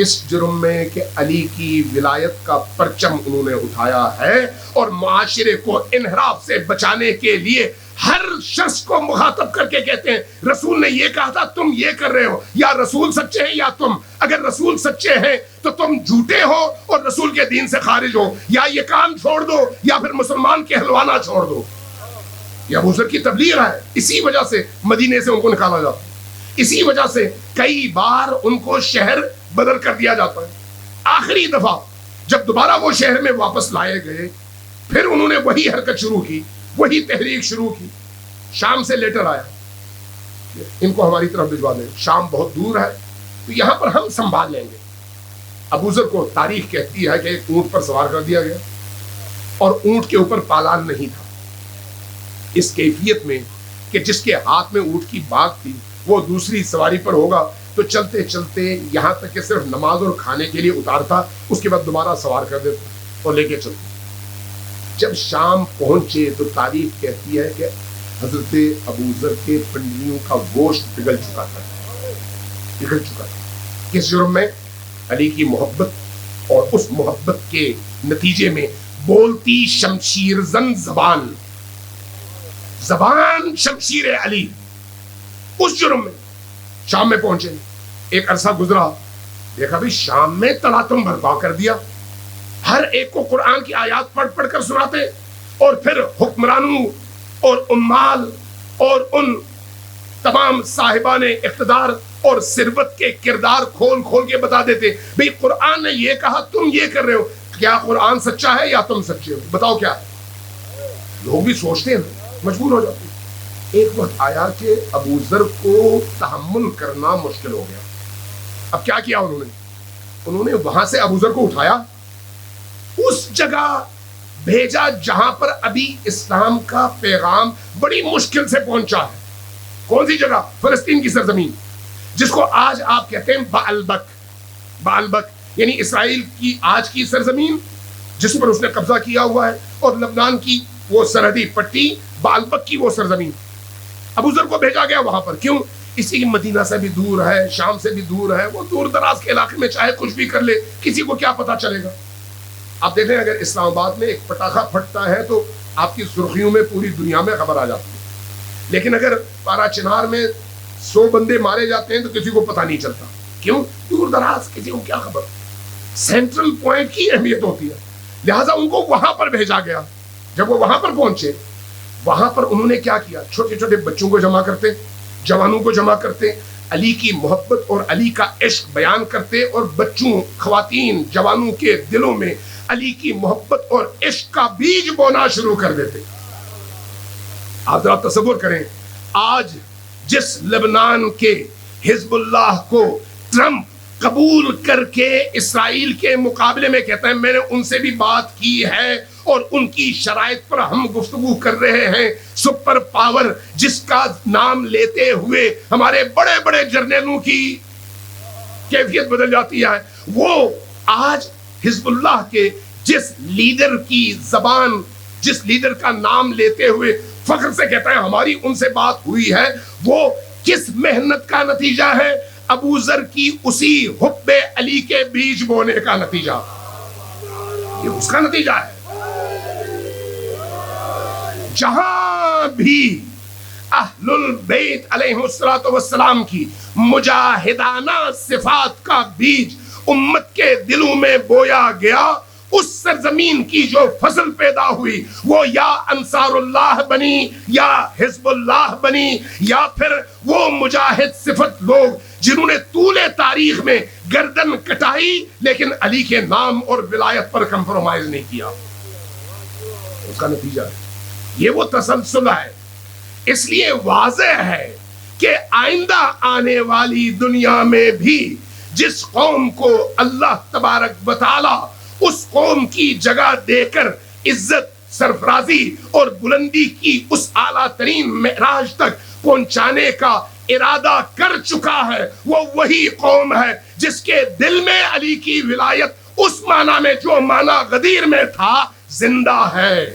اس جرم میں کہ علی کی ولایت کا پرچم انہوں نے اٹھایا ہے اور معاشرے کو انحراف سے بچانے کے لیے ہر شخص کو مخاطب کر کے کہتے ہیں رسول نے یہ کہا تھا تم یہ کر رہے ہو، یا رسول سچے ہیں یا تم، اگر رسول سچے ہیں تو تم جھوٹے ہو اور رسول کے دین سے خارج ہو، یا یہ کام چھوڑ دو یا پھر مسلمان کہلوانا چھوڑ دو۔ یہ ابو ذر کی تبلیغ ہے، اسی وجہ سے مدینے سے ان کو نکالا جاتا ہے، اسی وجہ سے کئی بار ان کو شہر بدل کر دیا جاتا ہے۔ آخری دفعہ جب دوبارہ وہ شہر میں واپس لائے گئے پھر انہوں نے وہی حرکت شروع کی، وہی تحریک شروع کی۔ شام سے لیٹر آیا، ان کو ہماری طرف بھجوا دیں، شام بہت دور ہے تو یہاں پر ہم سنبھال لیں گے۔ ابو ذر کو تاریخ کہتی ہے کہ ایک اونٹ پر سوار کر دیا گیا اور اونٹ کے اوپر پالان نہیں تھا، اس کیفیت میں کہ جس کے ہاتھ میں اونٹ کی باگ تھی وہ دوسری سواری پر ہوگا تو چلتے چلتے یہاں تک کہ صرف نماز اور کھانے کے لیے اتارتا، اس کے بعد دوبارہ سوار کر دیتا اور لے کے چلتا۔ جب شام پہنچے تو تاریخ کہتی ہے کہ حضرت ابو ذر کے پنڈلیوں کا گوشت پگھل چکا تھا۔ کس جرم میں؟ علی کی محبت اور اس محبت کے نتیجے میں بولتی شمشیر زن زبان شمشیر علی، اس جرم میں شام میں پہنچے۔ ایک عرصہ گزرا، دیکھا بھی شام میں تلاطم برپا کر دیا، ہر ایک کو قرآن کی آیات پڑھ پڑھ کر سناتے اور پھر حکمرانوں اور عمال اور ان تمام صاحبان اقتدار اور ثروت کے کردار کھول کھول کے بتا دیتے بھئی قرآن نے یہ کہا تم یہ کر رہے ہو، کیا قرآن سچا ہے یا تم سچے ہو، بتاؤ کیا ہے؟ لوگ بھی سوچتے ہیں، مجبور ہو جاتے ہیں۔ ایک وقت آیا کہ ابو ذر کو تحمل کرنا مشکل ہو گیا۔ اب کیا کیا انہوں نے وہاں سے ابو ذر کو اٹھایا، اس جگہ بھیجا جہاں پر ابھی اسلام کا پیغام بڑی مشکل سے پہنچا ہے۔ کون سی جگہ؟ فلسطین کی سرزمین، جس کو آج آپ کہتے ہیں بعلبک۔ بعلبک یعنی اسرائیل کی آج کی سرزمین جس پر اس نے قبضہ کیا ہوا ہے، اور لبنان کی وہ سرحدی پٹی، بعلبک کی وہ سرزمین۔ ابو ذر کو بھیجا گیا وہاں پر، کیوں؟ اسی کی مدینہ سے بھی دور ہے، شام سے بھی دور ہے، وہ دور دراز کے علاقے میں چاہے کچھ بھی کر لے، کسی کو کیا پتا چلے گا۔ آپ دیکھیں اگر اسلام آباد میں ایک پٹاخہ پھٹتا ہے تو آپ کی سرخیوں میں پوری دنیا میں خبر آ جاتی ہے، لیکن اگر پارا چنار میں 100 بندے مارے جاتے ہیں تو کسی کو پتا نہیں چلتا، کیوں؟ دور دراز، کسی کو کیا خبر۔ سینٹرل پوائنٹ کی اہمیت ہوتی ہے، لہٰذا ان کو وہاں پر بھیجا گیا۔ جب وہ وہاں پر پہنچے، وہاں پر انہوں نے کیا کیا؟ چھوٹے چھوٹے بچوں کو جمع کرتے، جوانوں کو جمع کرتے، علی کی محبت اور علی کا عشق بیان کرتے، اور بچوں، خواتین، جوانوں کے دلوں میں علی کی محبت اور عشق کا بیج بونا شروع کر دیتے۔ آپ ذرا تصور کریں، آج جس لبنان کے حزب اللہ کو ٹرمپ قبول کر کے اسرائیل کے مقابلے میں کہتا ہے میں نے ان سے بھی بات کی ہے اور ان کی شرائط پر ہم گفتگو کر رہے ہیں، سپر پاور جس کا نام لیتے ہوئے ہمارے بڑے بڑے جرنیلوں کی کیفیت بدل جاتی ہے، وہ آج حزب اللہ کے جس لیڈر کی زبان، جس لیڈر کا نام لیتے ہوئے فخر سے کہتا ہے ہماری ان سے بات ہوئی ہے، وہ کس محنت کا نتیجہ ہے؟ ابو ذر کی اسی حب علی کے بیج بونے کا نتیجہ، یہ اس کا نتیجہ ہے۔ جہاں بھی اہل البیت علیہ السلام کی مجاہدانہ صفات کا بیج امت کے دلوں میں بویا گیا، اس سرزمین کی جو فصل پیدا ہوئی وہ یا انصار اللہ بنی، یا حزب اللہ بنی، یا پھر وہ مجاہد صفت لوگ جنہوں نے طول تاریخ میں گردن کٹائی لیکن علی کے نام اور ولایت پر کمپرومائز نہیں کیا۔ اس کا نتیجہ ہے یہ وہ تسلسل ہے۔ اس لیے واضح ہے کہ آئندہ آنے والی دنیا میں بھی جس قوم کو اللہ تبارک و تعالی اس قوم کی جگہ دے کر عزت، سرفرازی اور بلندی کی اس اعلیٰ ترین معراج تک پہنچانے کا ارادہ کر چکا ہے، وہ وہی قوم ہے جس کے دل میں علی کی ولایت اس معنی میں جو معنی غدیر میں تھا زندہ ہے۔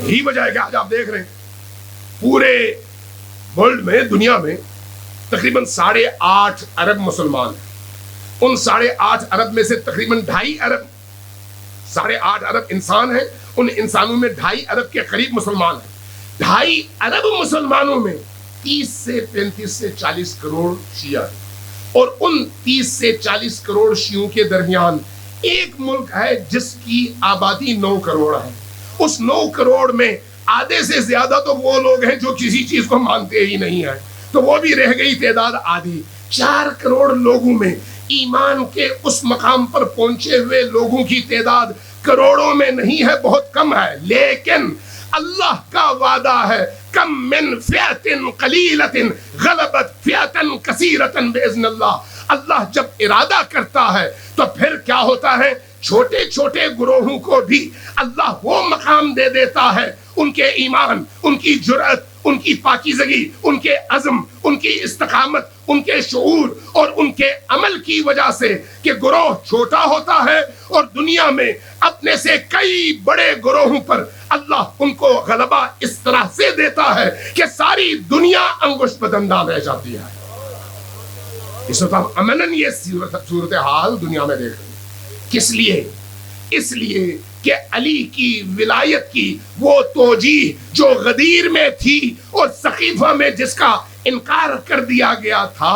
یہی وجہ ہے کہ آج آپ دیکھ رہے ہیں پورے ورلڈ میں، دنیا میں تقریباً 8.5 ارب مسلمان ہیں۔ ان 8.5 ارب میں سے تقریباً 2.5 ارب، 8.5 ارب انسان ہیں، ان انسانوں میں 2.5 ارب کے قریب مسلمان ہیں۔ 2.5 ارب مسلمانوں میں 30 سے 35 سے 40 کروڑ شیعہ ہیں، اور ان 30 سے 40 کروڑ شیعوں کے درمیان ایک ملک ہے جس کی آبادی 9 کروڑ ہے۔ اس 9 کروڑ میں آدھے سے زیادہ تو وہ لوگ ہیں جو کسی چیز کو مانتے ہی نہیں ہیں، تو وہ بھی رہ گئی تعداد آدھی۔ 4 کروڑ لوگوں میں ایمان کے اس مقام پر پہنچے ہوئے لوگوں کی تعداد کروڑوں میں نہیں ہے، بہت کم ہے، لیکن اللہ کا وعدہ ہے کم من فئۃ قلیلۃ غلبت فئۃ کثیرۃ باذن اللہ۔ اللہ جب ارادہ کرتا ہے تو پھر کیا ہوتا ہے؟ چھوٹے چھوٹے گروہوں کو بھی اللہ وہ مقام دے دیتا ہے، ان کے ایمان، ان کی جرأت، ان کی پاکیزگی، ان کے عزم، ان کی استقامت، ان کے شعور اور ان کے عمل کی وجہ سے کہ گروہ چھوٹا ہوتا ہے اور دنیا میں اپنے سے کئی بڑے گروہوں پر اللہ ان کو غلبہ اس طرح سے دیتا ہے کہ ساری دنیا انگشت بدنداں رہ جاتی ہے۔ اس وقت ہم امناً یہ صورتحال دنیا میں دیکھ رہے ہیں۔ کس لیے؟ اس لیے کہ علی کی ولایت کی وہ توجیہ جو غدیر میں تھی اور سقیفہ میں جس کا انکار کر دیا گیا تھا،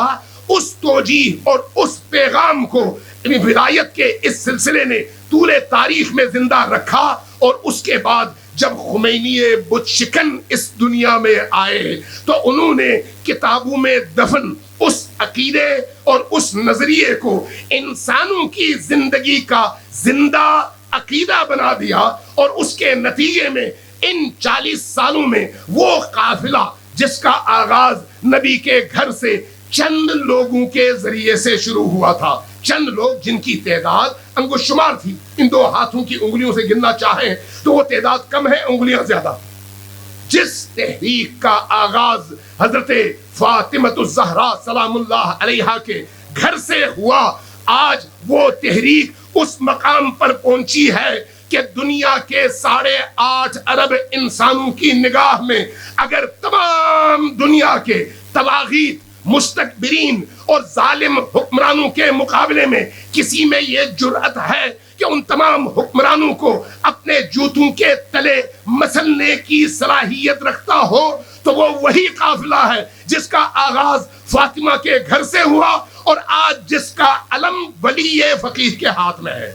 اس توجیہ اور اس پیغام کو ولایت کے اس سلسلے نے طول تاریخ میں زندہ رکھا، اور اس کے بعد جب خمینی بت شکن اس دنیا میں آئے تو انہوں نے کتابوں میں دفن اس عقیدے اور اس نظریے کو انسانوں کی زندگی کا زندہ عقیدہ بنا دیا، اور اس کے نتیجے میں ان 40 سالوں میں وہ قافلہ جس کا آغاز نبی کے گھر سے چند لوگوں کے ذریعے سے شروع ہوا تھا، چند لوگ جن کی تعداد انگشت شمار تھی، ان 2 ہاتھوں کی انگلیوں سے گننا چاہیں تو وہ تعداد کم ہے، انگلیاں زیادہ، جس تحریک کا آغاز حضرت فاطمۃ الزہرا سلام اللہ علیہا کے گھر سے ہوا، آج وہ تحریک اس مقام پر پہنچی ہے کہ دنیا کے 8.5 ارب انسانوں کی نگاہ میں اگر تمام دنیا کے طواغیت، مستکبرین اور ظالم حکمرانوں کے مقابلے میں کسی میں یہ جرأت ہے کہ ان تمام حکمرانوں کو اپنے جوتوں کے تلے مسلنے کی صلاحیت رکھتا ہو تو وہ وہی قافلہ ہے جس کا آغاز فاطمہ کے گھر سے ہوا اور آج جس کا علم ولی فقیہ کے ہاتھ میں ہے۔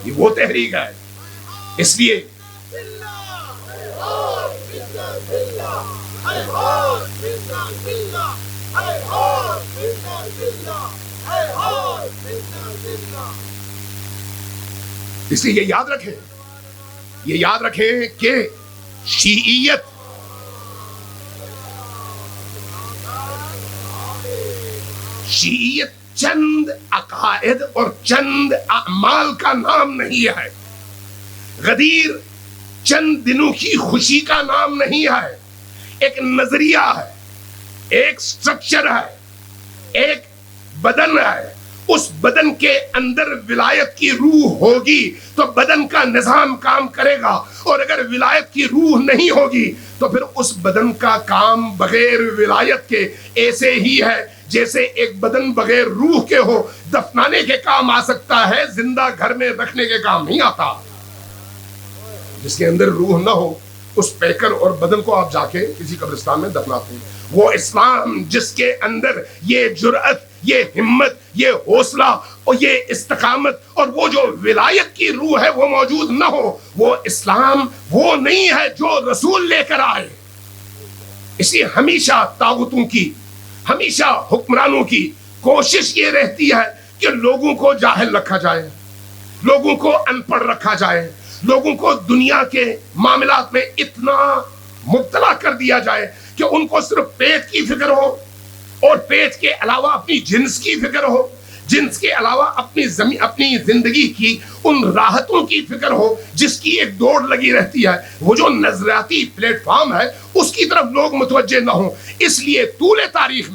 یہ وہ تحریک ہے۔ اس لیے یہ یاد رکھیں کہ شیعیت چند عقائد اور چند اعمال کا نام نہیں ہے، غدیر چند دنوں کی خوشی کا نام نہیں ہے، ایک نظریہ ہے، ایک سٹرکچر ہے، ایک بدن ہے۔ اس بدن کے اندر ولایت کی روح ہوگی تو بدن کا نظام کام کرے گا، اور اگر ولایت کی روح نہیں ہوگی تو پھر اس بدن کا کام بغیر ولایت کے ایسے ہی ہے جیسے ایک بدن بغیر روح کے ہو، دفنانے کے کام آ سکتا ہے، زندہ گھر میں رکھنے کے کام نہیں آتا۔ جس کے اندر روح نہ ہو اس پیکر اور بدن کو آپ جا کے کسی قبرستان میں دفناتے ہیں۔ وہ اسلام جس کے اندر یہ جرأت، یہ ہمت، یہ حوصلہ اور یہ استقامت اور وہ جو ولایت کی روح ہے وہ موجود نہ ہو، وہ اسلام وہ نہیں ہے جو رسول لے کر آئے۔ اس لیے ہمیشہ طاغوتوں کی، ہمیشہ حکمرانوں کی کوشش یہ رہتی ہے کہ لوگوں کو جاہل رکھا جائے، لوگوں کو ان پڑھ رکھا جائے، لوگوں کو دنیا کے معاملات میں اتنا مبتلا کر دیا جائے کہ ان کو صرف پیٹ کی فکر ہو، اور پیٹ کے علاوہ اپنی جنس کی فکر ہو، جنس کے علاوہ اپنی زندگی کی ان راحتوں کی فکر ہو جس کی ایک دوڑ لگی رہتی ہے۔ وہ جو نظریاتی پلیٹ فارم ہے اس کی طرف لوگ متوجہ نہ ہوں۔ اس لیے طول تاریخ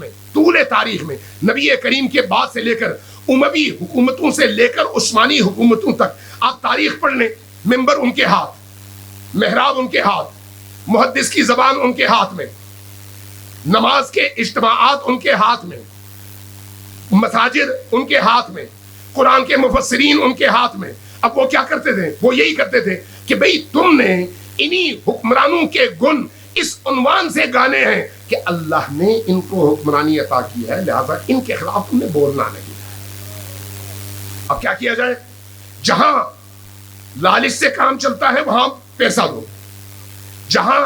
میں نبی کریم کے بعد سے لے کر اموی حکومتوں سے لے کر عثمانی حکومتوں تک آپ تاریخ پڑھ لیں، منبر ان کے ہاتھ، محراب ان کے ہاتھ، محدث کی زبان ان کے ہاتھ میں، نماز کے اجتماعات ان کے ہاتھ میں، مساجد ان کے ہاتھ میں، قرآن کے مفسرین ان کے ہاتھ میں۔ اب وہ کیا کرتے تھے؟ وہ یہی کرتے تھے کہ بھئی تم نے انہی حکمرانوں کے گن اس عنوان سے گانے ہیں کہ اللہ نے ان کو حکمرانی عطا کی ہے، لہذا ان کے خلاف تم نے بولنا نہیں۔ اب کیا کیا جائے؟ جہاں لالچ سے کام چلتا ہے وہاں پیسہ دو، جہاں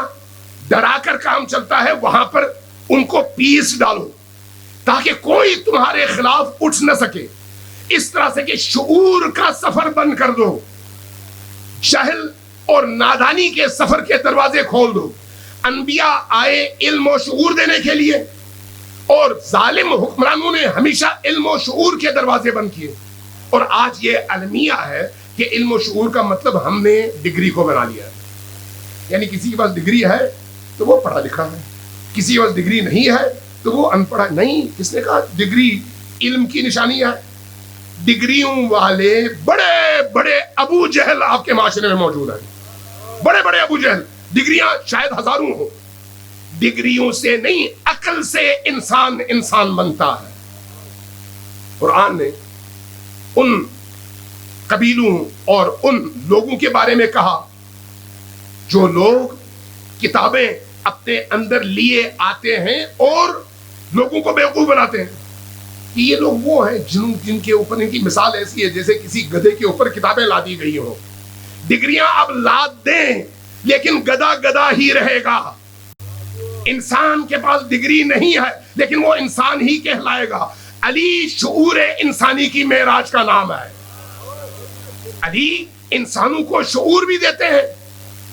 ڈرا کر کام چلتا ہے وہاں پر ان کو پیس ڈالو تاکہ کوئی تمہارے خلاف اٹھ نہ سکے۔ اس طرح سے کہ شعور کا سفر بند کر دو، جہل اور نادانی کے سفر کے دروازے کھول دو۔ انبیاء آئے علم و شعور دینے کے لیے، اور ظالم حکمرانوں نے ہمیشہ علم و شعور کے دروازے بند کیے۔ اور آج یہ المیہ ہے کہ علم و شعور کا مطلب ہم نے ڈگری کو بنا لیا ہے، یعنی کسی کے پاس ڈگری ہے تو وہ پڑھا لکھا ہے، کسی کے پاس ڈگری نہیں ہے تو وہ ان پڑھا نہیں۔ کس نے کہا ڈگری علم کی نشانی ہے؟ ڈگریوں والے بڑے بڑے ابو جہل آپ کے معاشرے میں موجود ہیں، بڑے بڑے ابو جہل۔ ڈگریاں شاید ہزاروں ہوں، ڈگریوں سے نہیں عقل سے انسان بنتا ہے۔ قرآن نے ان قبیلوں اور ان لوگوں کے بارے میں کہا جو لوگ کتابیں اپنے اندر لیے آتے ہیں اور لوگوں کو بیوقوف بناتے ہیں، کہ یہ لوگ وہ ہیں جن کے اوپر ان کی مثال ایسی ہے جیسے کسی گدھے کے اوپر کتابیں لا دی گئی ہوں، ڈگریاں اب لاد دیں لیکن گدا گدا ہی رہے گا. انسان کے پاس ڈگری نہیں ہے لیکن وہ انسان ہی کہلائے گا. علی شعور انسانی کی معراج کا نام ہے. علی انسانوں کو شعور بھی دیتے ہیں,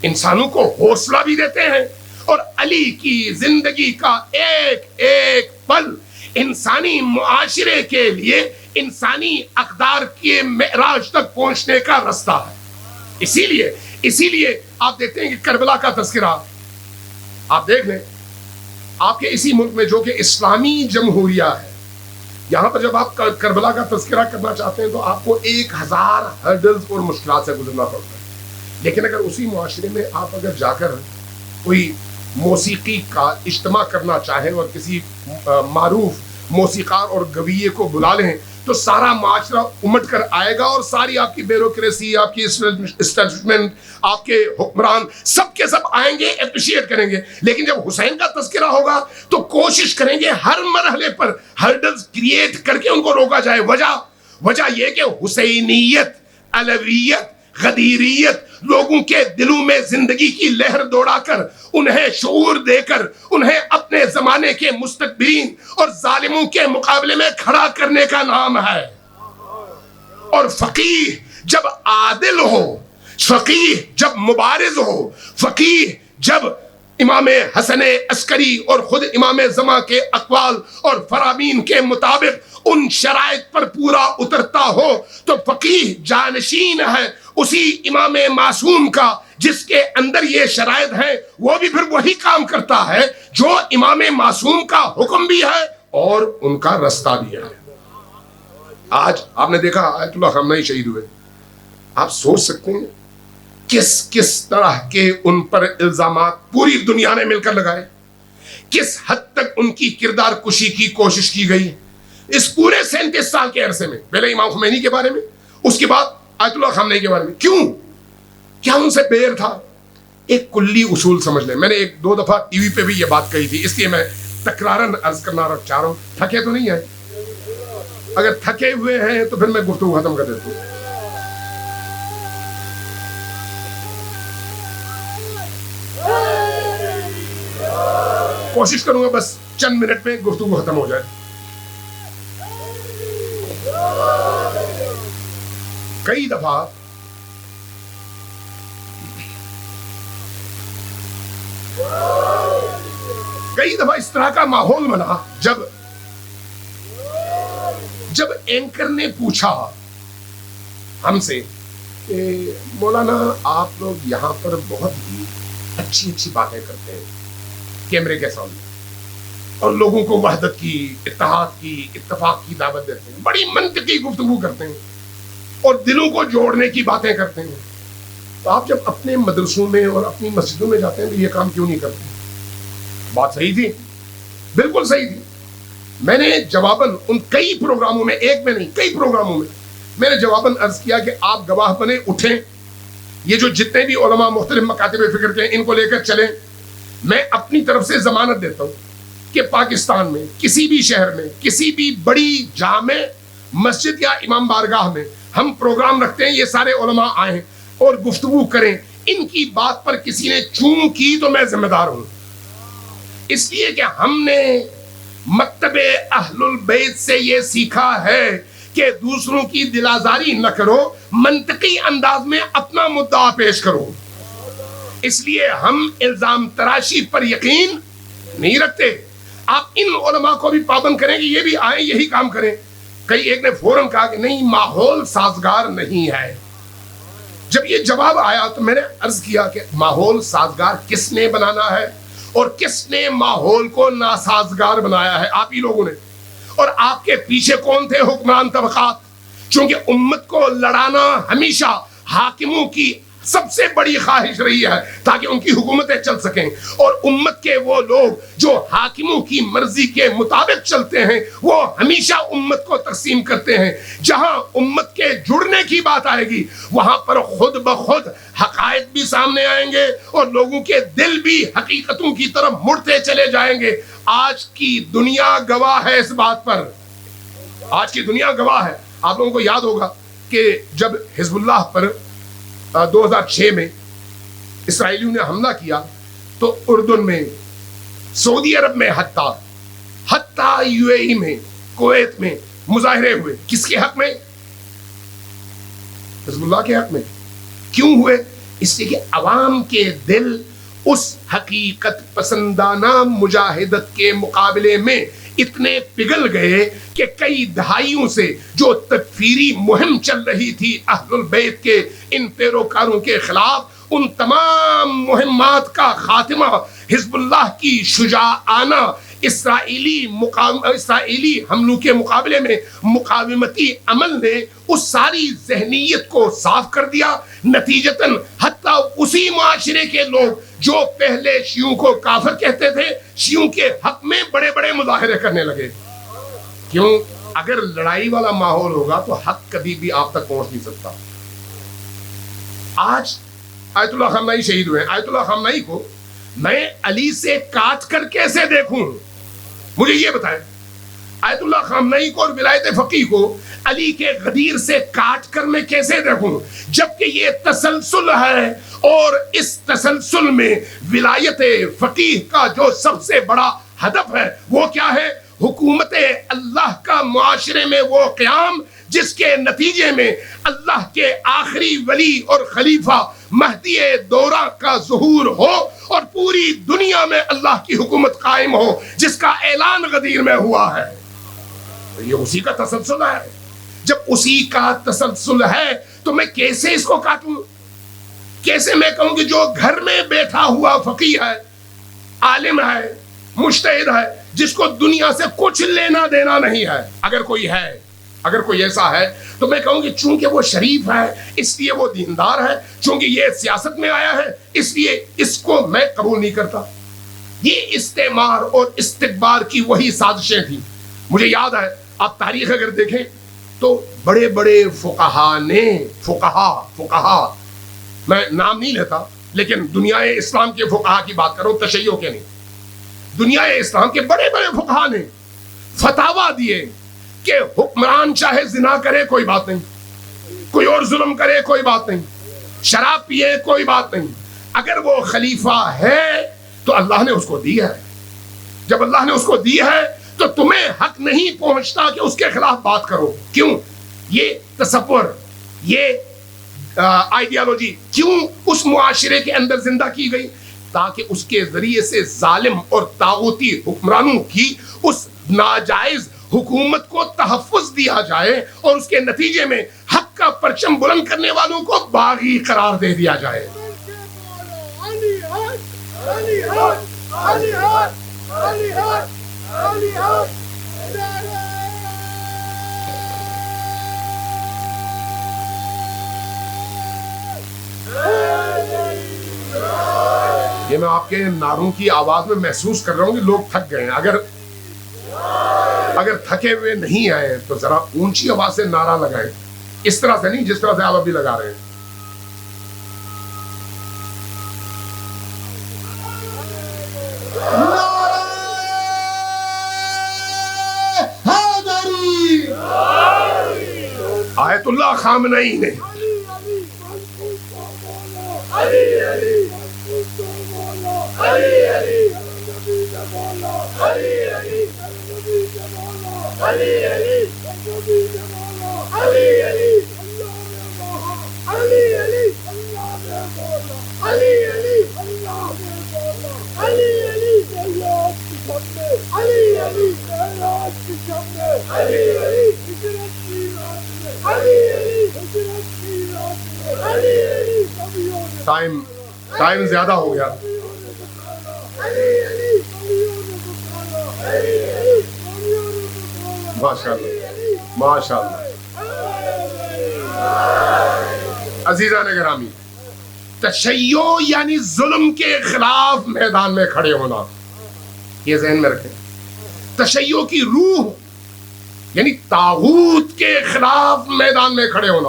انسانوں کو حوصلہ بھی دیتے ہیں, اور علی کی زندگی کا ایک ایک پل انسانی معاشرے کے لیے انسانی اقدار کے معراج تک پہنچنے کا رستہ ہے. اسی لیے آپ دیکھتے ہیں کہ کربلا کا تذکرہ آپ دیکھ لیں, آپ کے اسی ملک میں جو کہ اسلامی جمہوریہ ہے, یہاں پر جب آپ کربلا کا تذکرہ کرنا چاہتے ہیں تو آپ کو 1000 ہرڈلز اور مشکلات سے گزرنا پڑتا ہے. لیکن اگر اسی معاشرے میں آپ اگر جا کر کوئی موسیقی کا اجتماع کرنا چاہیں اور کسی معروف موسیقار اور گویے کو بلا لیں تو سارا معاشرہ امٹ کر آئے گا, اور ساری آپ کی بیوروکریسی, آپ کی اسٹیبلشمنٹ, آپ کے حکمران سب کے سب آئیں گے, اپریشیٹ کریں گے. لیکن جب حسین کا تذکرہ ہوگا تو کوشش کریں گے ہر مرحلے پر ہرڈلز کریٹ کر کے ان کو روکا جائے. وجہ یہ کہ حسینیت, علویت, غدیریت لوگوں کے دلوں میں زندگی کی لہر دوڑا کر, انہیں شعور دے کر, انہیں اپنے زمانے کے مستکبرین اور ظالموں کے مقابلے میں کھڑا کرنے کا نام ہے. اور فقیہ جب عادل ہو, فقیہ جب مبارز ہو, فقیہ جب امام حسن عسکری اور خود امام زمان کے اقوال اور فرامین کے مطابق ان شرائط پر پورا اترتا ہو, تو فقیہ جانشین ہے اسی امام معصوم کا جس کے اندر یہ شرائط ہیں. وہ بھی پھر وہی کام کرتا ہے جو امام معصوم کا حکم بھی ہے اور ان کا رستہ بھی ہے. آج آپ نے دیکھا آیت اللہ خامنہ شہید ہوئے, آپ سوچ سکتے ہیں کس طرح کے ان پر الزامات پوری دنیا نے مل کر لگائے, کس حد تک ان کی کردار کشی کی کوشش کی گئی اس پورے 37 سال کے عرصے میں. پہلے امام خمینی کے بارے میں, اس کے بعد آیت اللہ خامنہ کے بارے میں. کیا ان سے بیر تھا؟ ایک کلی اصول سمجھ لیں. میں نے 1-2 دفعہ ٹی وی پہ بھی یہ بات کہی تھی, اس لیے میں تکرارن عرض کرنا چاہ رہا ہوں. تھکے تو نہیں ہیں؟ اگر تھکے ہوئے ہیں تو پھر میں گفتگو ختم کر دیتا ہوں. کوشش کروں گا بس چند منٹ میں گفتگو ختم ہو جائے. کئی دفعہ اس طرح کا ماحول بنا جب اینکر نے پوچھا ہم سے کہ مولانا آپ لوگ یہاں پر بہت ہی اچھی باتیں کرتے ہیں کیمرے کے سامنے, اور لوگوں کو وحدت کی, اتحاد کی, اتفاق کی دعوت دیتے ہیں, بڑی منطقی گفتگو کرتے ہیں اور دلوں کو جوڑنے کی باتیں کرتے ہیں, تو آپ جب اپنے مدرسوں میں اور اپنی مسجدوں میں جاتے ہیں تو یہ کام کیوں نہیں کرتے؟ بات صحیح تھی, بالکل صحیح تھی. میں نے جواباً ان کئی پروگراموں میں, ایک میں نہیں کئی پروگراموں میں میں نے جواباً عرض کیا کہ آپ گواہ بنے, اٹھیں, یہ جو جتنے بھی علماء مختلف مکاتب فکر کے ہیں ان کو لے کر چلیں. میں اپنی طرف سے ضمانت دیتا ہوں کہ پاکستان میں کسی بھی شہر میں کسی بھی بڑی جامع مسجد یا امام بارگاہ میں ہم پروگرام رکھتے ہیں, یہ سارے علماء آئیں اور گفتگو کریں. ان کی بات پر کسی نے چوں کی تو میں ذمہ دار ہوں, اس لیے کہ ہم نے مکتب اہل البیت سے یہ سیکھا ہے کہ دوسروں کی دل آزاری نہ کرو, منطقی انداز میں اپنا مدعا پیش کرو. اس لیے ہم الزام تراشی پر یقین نہیں رکھتے. آپ ان علماء کو بھی پابند کریں کہ یہ بھی آئیں یہی کام کریں. کئی ایک نے فوراً کہا کہ نہیں ماحول سازگار نہیں ہے. جب یہ جواب آیا تو میں نے عرض کیا کہ ماحول سازگار کس نے بنانا ہے اور کس نے ماحول کو ناسازگار بنایا ہے؟ آپ ہی لوگوں نے. اور آپ کے پیچھے کون تھے؟ حکمران طبقات. چونکہ امت کو لڑانا ہمیشہ حاکموں کی سب سے بڑی خواہش رہی ہے تاکہ ان کی حکومتیں چل سکیں, اور امت کے وہ لوگ جو حاکموں کی مرضی کے مطابق چلتے ہیں وہ ہمیشہ امت کو تقسیم کرتے ہیں. جہاں امت کے جڑنے کی بات آئے گی وہاں پر خود بخود حقائق بھی سامنے آئیں گے اور لوگوں کے دل بھی حقیقتوں کی طرف مڑتے چلے جائیں گے. آج کی دنیا گواہ ہے اس بات پر, آج کی دنیا گواہ ہے. آپ لوگوں کو یاد ہوگا کہ جب حزب اللہ پر 2006 میں اسرائیلیوں نے حملہ کیا تو اردن میں، سعودی عرب میں، حتیٰ یو اے ای میں، کویت میں مظاہرے ہوئے. کس کے حق میں؟ حزب اللہ کے حق میں. کیوں ہوئے؟ اس لیے کہ عوام کے دل اس حقیقت پسندانہ مجاہدت کے مقابلے میں اتنے پگھل گئے کہ کئی دہائیوں سے جو تکفیری مہم چل رہی تھی اہل البیت کے ان پیروکاروں کے خلاف، ان تمام مہمات کا خاتمہ حزب اللہ کی شجاعانہ اسرائیلی حملوں کے مقابلے میں مقاومتی عمل نے اس ساری ذہنیت کو صاف کر دیا. نتیجتاً حتیٰ اسی معاشرے کے لوگ جو پہلے شیعوں کو کافر کہتے تھے، شیعوں کے حق میں بڑے بڑے مظاہرے کرنے لگے. کیوں؟ اگر لڑائی والا ماحول ہوگا تو حق کبھی بھی آپ تک پہنچ نہیں سکتا. آج آیت اللہ خامنئی شہید ہوئے. آیت اللہ خامنئی کو میں علی سے کاٹ کر کیسے دیکھوں؟ مجھے یہ بتائیں. آیت اللہ خامنئی کو اور ولایت فقیہ کو علی کے غدیر سے کاٹ کر میں کیسے دیکھوں، جبکہ یہ تسلسل ہے، اور اس تسلسل میں ولایت فقیہ کا جو سب سے بڑا ہدف ہے وہ کیا ہے؟ حکومت اللہ کا معاشرے میں وہ قیام جس کے نتیجے میں اللہ کے آخری ولی اور خلیفہ مہدی دورہ کا ظہور ہو اور پوری دنیا میں اللہ کی حکومت قائم ہو، جس کا اعلان غدیر میں ہوا ہے. یہ اسی کا تسلسل ہے. جب اسی کا تسلسل ہے تو میں کیسے اس کو کاٹوں؟ کیسے میں کہوں کہ جو گھر میں بیٹھا ہوا فقیہ ہے، عالم ہے، مجتہد ہے، جس کو دنیا سے کچھ لینا دینا نہیں ہے، اگر کوئی ایسا ہے تو میں کہوں کہ چونکہ وہ شریف ہے اس لیے وہ دیندار ہے، چونکہ یہ سیاست میں آیا ہے اس لیے اس کو میں قبول نہیں کرتا. یہ استعمار اور استکبار کی وہی سازشیں تھیں. مجھے یاد ہے، آپ تاریخ اگر دیکھیں تو بڑے بڑے فقہا میں نام نہیں لیتا لیکن دنیا اسلام کے فقہا کی بات کروں، تشیع کے نہیں، دنیا اسلام کے بڑے بڑے فقہا نے فتاویٰ دیے کہ حکمران چاہے زنا کرے کوئی بات نہیں، کوئی اور ظلم کرے کوئی بات نہیں، شراب پیے کوئی بات نہیں، اگر وہ خلیفہ ہے تو اللہ نے اس کو دی ہے. جب اللہ نے اس کو دی ہے تو تمہیں حق نہیں پہنچتا کہ اس کے خلاف بات کرو. کیوں؟ یہ تصور، یہ آئیڈیالوجی کیوں اس معاشرے کے اندر زندہ کی گئی؟ تاکہ اس کے ذریعے سے ظالم اور طاغوتی حکمرانوں کی اس ناجائز حکومت کو تحفظ دیا جائے اور اس کے نتیجے میں حق کا پرچم بلند کرنے والوں کو باغی قرار دے دیا جائے. یہ میں آپ کے نعروں کی آواز میں محسوس کر رہا ہوں کہ لوگ تھک گئے ہیں. اگر تھکے ہوئے نہیں آئے تو ذرا اونچی آواز سے نعرہ لگائیں، اس طرح سے نہیں جس طرح سے آپ ابھی لگا رہے ہیں. آیت اللہ خامنئی نے ٹائم زیادہ ہو گیا. ماشاءاللہ. عزیزان گرامی، تشیع یعنی ظلم کے خلاف میدان میں کھڑے ہونا، یہ ذہن میں رکھیں. تشیع کی روح یعنی طاغوت کے خلاف میدان میں کھڑے ہونا.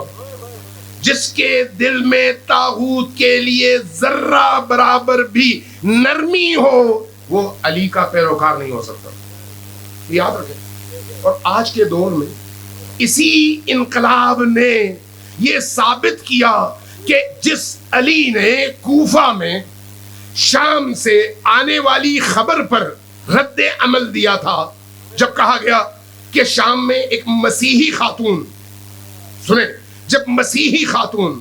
جس کے دل میں طاغوت کے لیے ذرہ برابر بھی نرمی ہو وہ علی کا پیروکار نہیں ہو سکتا. یاد رکھیں. اور آج کے دور میں اسی انقلاب نے یہ ثابت کیا کہ جس علی نے کوفہ میں شام سے آنے والی خبر پر رد عمل دیا تھا، جب کہا گیا کہ شام میں ایک مسیحی خاتون، سنیں، جب مسیحی خاتون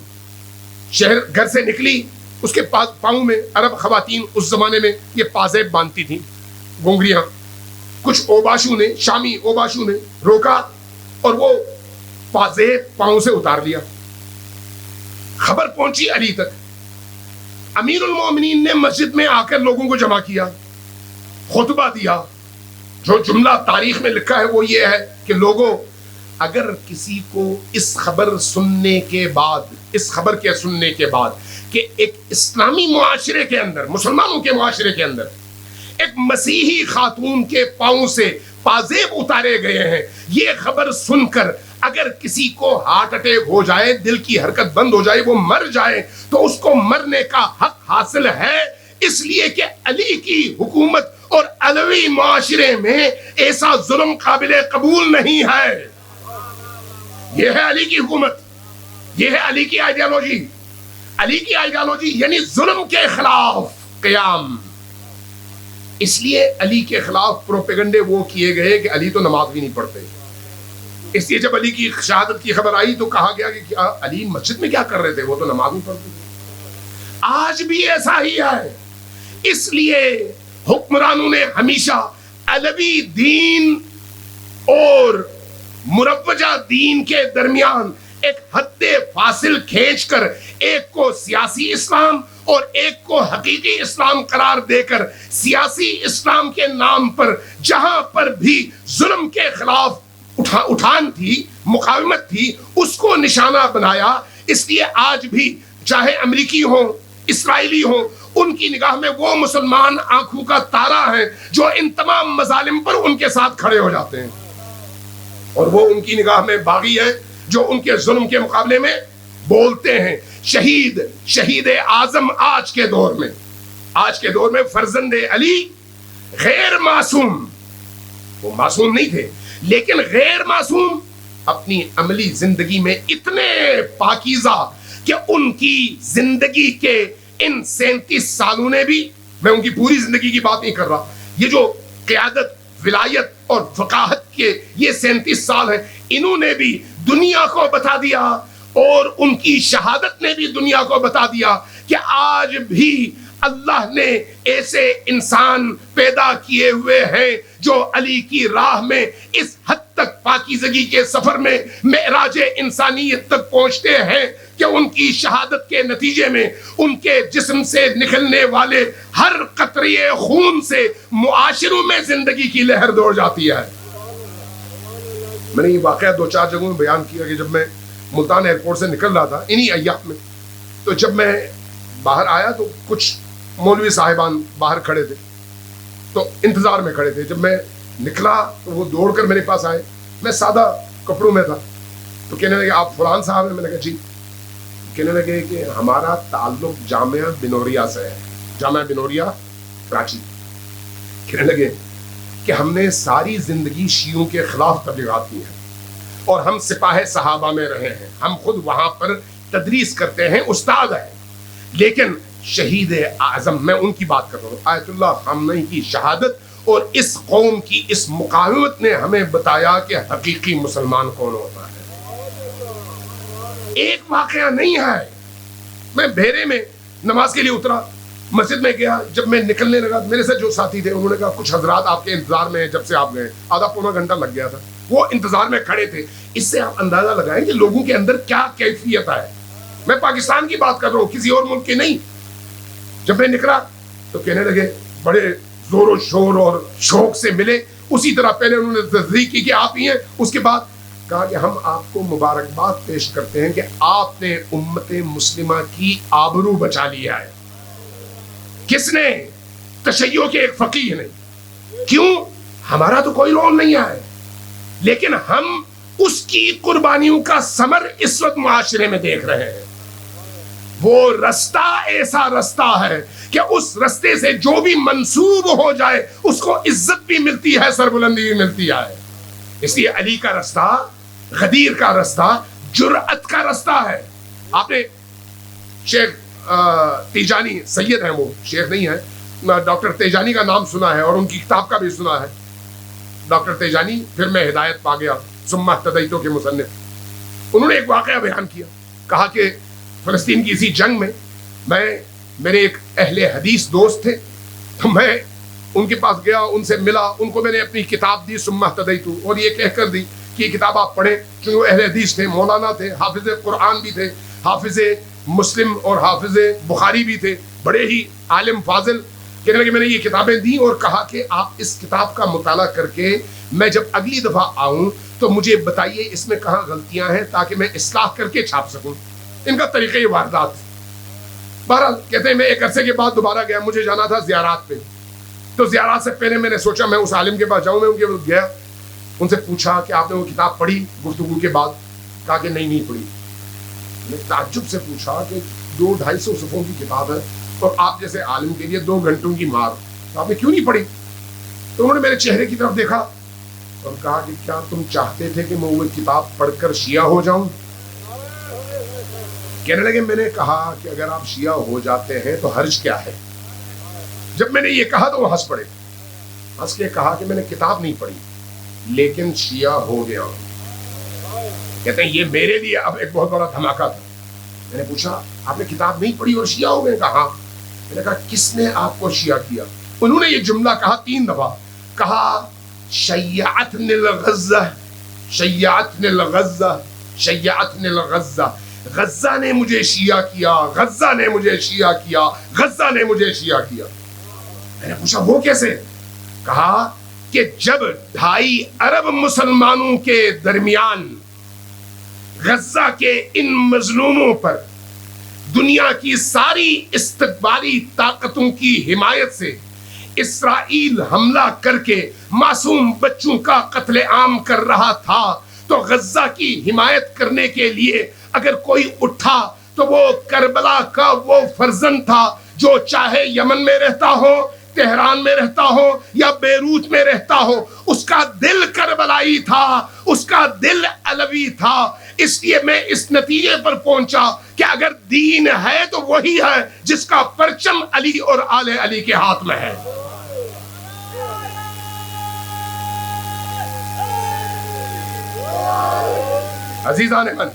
شہر گھر سے نکلی، اس کے پاؤں میں، عرب خواتین اس زمانے میں یہ پازیب باندھتی تھیں، گونگریاں، کچھ اوباشو نے، شامی اوباشو نے روکا اور وہ پازیب پاؤں سے اتار لیا۔ خبر پہنچی علی تک، امیر المومنین نے مسجد میں آ کر لوگوں کو جمع کیا، خطبہ دیا۔ جو جملہ تاریخ میں لکھا ہے وہ یہ ہے کہ لوگوں، اگر کسی کو اس خبر سننے کے بعد، اس خبر کے سننے کے بعد کہ ایک اسلامی معاشرے کے اندر، مسلمانوں کے معاشرے کے اندر ایک مسیحی خاتون کے پاؤں سے پازیب اتارے گئے ہیں، یہ خبر سن کر اگر کسی کو ہارٹ اٹیک ہو جائے، دل کی حرکت بند ہو جائے، وہ مر جائے، تو اس کو مرنے کا حق حاصل ہے، اس لیے کہ علی کی حکومت اور علوی معاشرے میں ایسا ظلم قابل قبول نہیں ہے۔ یہ ہے علی کی حکومت، یہ ہے علی کی آئیڈیالوجی۔ علی کی آئیڈیالوجی یعنی ظلم کے خلاف قیام۔ اس لیے علی کے خلاف پروپیگنڈے وہ کیے گئے کہ علی تو نماز بھی نہیں پڑھتے۔ اس لیے جب علی کی شہادت کی خبر آئی تو کہا گیا کہ کیا علی مسجد میں کیا کر رہے تھے، وہ تو نماز نہیں پڑھتے تھے۔ آج بھی ایسا ہی ہے۔ اس لیے حکمرانوں نے ہمیشہ علوی دین اور مروجہ دین کے درمیان ایک حد فاصل کھینچ کر ایک کو سیاسی اسلام اور ایک کو حقیقی اسلام قرار دے کر سیاسی اسلام کے نام پر جہاں پر بھی ظلم کے خلاف اٹھان تھی، مقاومت تھی، اس کو نشانہ بنایا۔ اس لیے آج بھی چاہے امریکی ہوں، اسرائیلی ہوں، ان کی نگاہ میں وہ مسلمان آنکھوں کا تارا ہیں جو ان تمام مظالم پر ان کے ساتھ کھڑے ہو جاتے ہیں، اور وہ ان کی نگاہ میں باغی ہیں جو ان کے ظلم کے مقابلے میں بولتے ہیں۔ شہید اعظم آج کے دور میں فرزند علی غیر معصوم، وہ معصوم نہیں تھے لیکن غیر معصوم، اپنی عملی زندگی میں اتنے پاکیزہ کہ ان کی زندگی کے ان 37 سالوں نے بھی، میں ان کی پوری زندگی کی بات نہیں کر رہا، یہ جو قیادت، ولایت اور فقاہت کے یہ 37 سال ہیں، انہوں نے بھی دنیا کو بتا دیا، اور ان کی شہادت نے بھی دنیا کو بتا دیا کہ آج بھی اللہ نے ایسے انسان پیدا کیے ہوئے ہیں جو علی کی راہ میں اس حد تک پاکیزگی کے سفر میں معراج انسانیت تک پہنچتے ہیں کہ ان کی شہادت کے نتیجے میں ان کے جسم سے نکلنے والے ہر قطرے خون سے معاشروں میں زندگی کی لہر دوڑ جاتی ہے۔ میں نے یہ واقعہ 2-4 جگہوں میں بیان کیا کہ جب میں ملتان ایئرپورٹ سے نکل رہا تھا انہی ایام میں، تو جب میں باہر آیا تو کچھ مولوی صاحبان باہر کھڑے تھے، تو انتظار میں کھڑے تھے۔ جب میں نکلا تو وہ دوڑ کر میرے پاس آئے، میں سادہ کپڑوں میں تھا، تو کہنے لگے آپ فلان صاحب ہیں؟ میں نے کہا جی۔ کہنے لگے کہ ہمارا تعلق جامعہ بنوریا سے ہے، جامعہ بنوریا کراچی۔ کہنے لگے کہ ہم نے ساری زندگی شیعوں کے خلاف تبلیغات کی ہیں اور ہم سپاہ صحابہ میں رہے ہیں، ہم خود وہاں پر تدریس کرتے ہیں، استاد ہیں، لیکن شہید اعظم، میں ان کی بات کر رہا ہوں، آیت اللہ خامنئی کی شہادت اور اس قوم کی اس مقاومت نے ہمیں بتایا کہ حقیقی مسلمان کون ہوتا ہے۔ ایک واقعہ نہیں ہے۔ میں بھیرے میں نماز کے لیے اترا، مسجد میں گیا، جب میں نکلنے لگا میرے سے جو ساتھی تھے انہوں نے کہا کچھ حضرات آپ کے انتظار میں ہیں، جب سے آپ گئے آدھا پونا گھنٹہ لگ گیا تھا، وہ انتظار میں کھڑے تھے۔ اس سے آپ اندازہ لگائیں کہ لوگوں کے اندر کیا کیفیت ہے۔ میں پاکستان کی بات کر رہا ہوں، کسی اور ملک کی نہیں۔ جب میں نکلا تو کہنے لگے، بڑے زور و شور اور شوق سے ملے، اسی طرح پہلے انہوں نے تصدیق کی کہ آپ ہی ہیں، اس کے بعد کہا کہ ہم آپ کو مبارکباد پیش کرتے ہیں کہ آپ نے امت مسلمہ کی آبرو بچا لیا ہے۔ کس نے؟ تشیع کے ایک فقیہ نے۔ کیوں؟ ہمارا تو کوئی رول نہیں ہے، لیکن ہم اس کی قربانیوں کا ثمر اس وقت معاشرے میں دیکھ رہے ہیں۔ وہ رستہ ایسا رستہ ہے کہ اس رستے سے جو بھی منسوب ہو جائے اس کو عزت بھی ملتی ہے، سربلندی بھی ملتی ہے۔ اس لیے علی کا رستہ، غدیر کا رستہ، جرأت کا رستہ ہے۔ آپ نے شیخ تیجانی سید ہیں، وہ شیخ نہیں ہے، ڈاکٹر تیجانی کا نام سنا ہے اور ان کی کتاب کا بھی سنا ہے، ڈاکٹر تیجانی، پھر میں ہدایت پا گیا، ثم اہتدیت کے مصنف۔ انہوں نے ایک واقعہ بیان کیا، کہا کہ فلسطین کی اسی جنگ میں میرے ایک اہل حدیث دوست تھے، تو میں ان کے پاس گیا، ان سے ملا، ان کو میں نے اپنی کتاب دی ثم اہتدیت، اور یہ کہہ کر دی کہ یہ کتاب آپ پڑھیں، چونکہ وہ اہل حدیث تھے، مولانا تھے، حافظ قرآن بھی تھے، حافظ مسلم اور حافظ بخاری بھی تھے، بڑے ہی عالم فاضل۔ کہنے لگے میں نے یہ کتابیں دی اور کہا کہ آپ اس کتاب کا مطالعہ کر کے میں جب اگلی دفعہ آؤں تو مجھے بتائیے اس میں کہاں غلطیاں ہیں تاکہ میں اصلاح کر کے چھاپ سکوں۔ ان کا طریقہ یہ واردات۔ بہرحال کہتے ہیں میں ایک عرصے کے بعد دوبارہ گیا، مجھے جانا تھا زیارات پہ، تو زیارات سے پہلے میں نے سوچا میں اس عالم کے پاس جاؤں، میں ان کے پاس گیا، ان سے پوچھا کہ آپ نے وہ کتاب پڑھی گفتگو کے بعد؟ کہا کہ نہیں پڑھی۔ میں تعجب سے پوچھا کہ 200-250 صفحوں کی کتاب ہے اور آپ جیسے عالم کے لیے 2 گھنٹوں کی مار، تو آپ نے کیوں نہیں پڑھی؟ تو انہوں نے میرے چہرے کی طرف دیکھا اور کہا کہ کیا تم چاہتے تھے کہ میں وہ کتاب پڑھ کر شیعہ ہو جاؤں؟ کہنے لگے میں نے کہا کہ اگر آپ شیعہ ہو جاتے ہیں تو حرج کیا ہے؟ جب میں نے یہ کہا تو وہ ہنس پڑے، ہنس کے کہا کہ میں نے کتاب نہیں پڑھی لیکن شیعہ ہو گیا ہوں۔ کہتے ہیں یہ میرے لیے اب ایک بہت بڑا دھماکہ تھا۔ میں نے پوچھا آپ نے کتاب نہیں پڑھی اور شیعہ ہو گئے؟ کہا۔ میں نے کہا کس نے آپ کو شیعہ کیا؟ انہوں نے یہ جملہ کہا 3 دفعہ، کہا شیعتنی الغزہ، شیعتنی الغزہ، شیعتنی الغزہ، غزہ نے مجھے شیعہ کیا، غزہ نے مجھے شیعہ کیا، غزہ نے مجھے شیعہ کیا۔ میں نے پوچھا وہ کیسے؟ کہا کہ جب 2.5 ارب مسلمانوں کے درمیان غزہ کے ان مظلوموں پر دنیا کی ساری استقبالی طاقتوں کی حمایت سے اسرائیل حملہ کر کے معصوم بچوں کا قتل عام کر رہا تھا، تو غزہ کی حمایت کرنے کے لیے اگر کوئی اٹھا تو وہ کربلا کا وہ فرزند تھا جو چاہے یمن میں رہتا ہو، تہران میں رہتا ہو یا بیروت میں رہتا ہو، اس کا دل کربلائی تھا، اس کا دل علوی تھا۔ اس لیے میں اس نتیجے پر پہنچا کہ اگر دین ہے تو وہی ہے جس کا پرچم علی اور آل علی کے ہاتھ میں ہے۔ عزیزان من،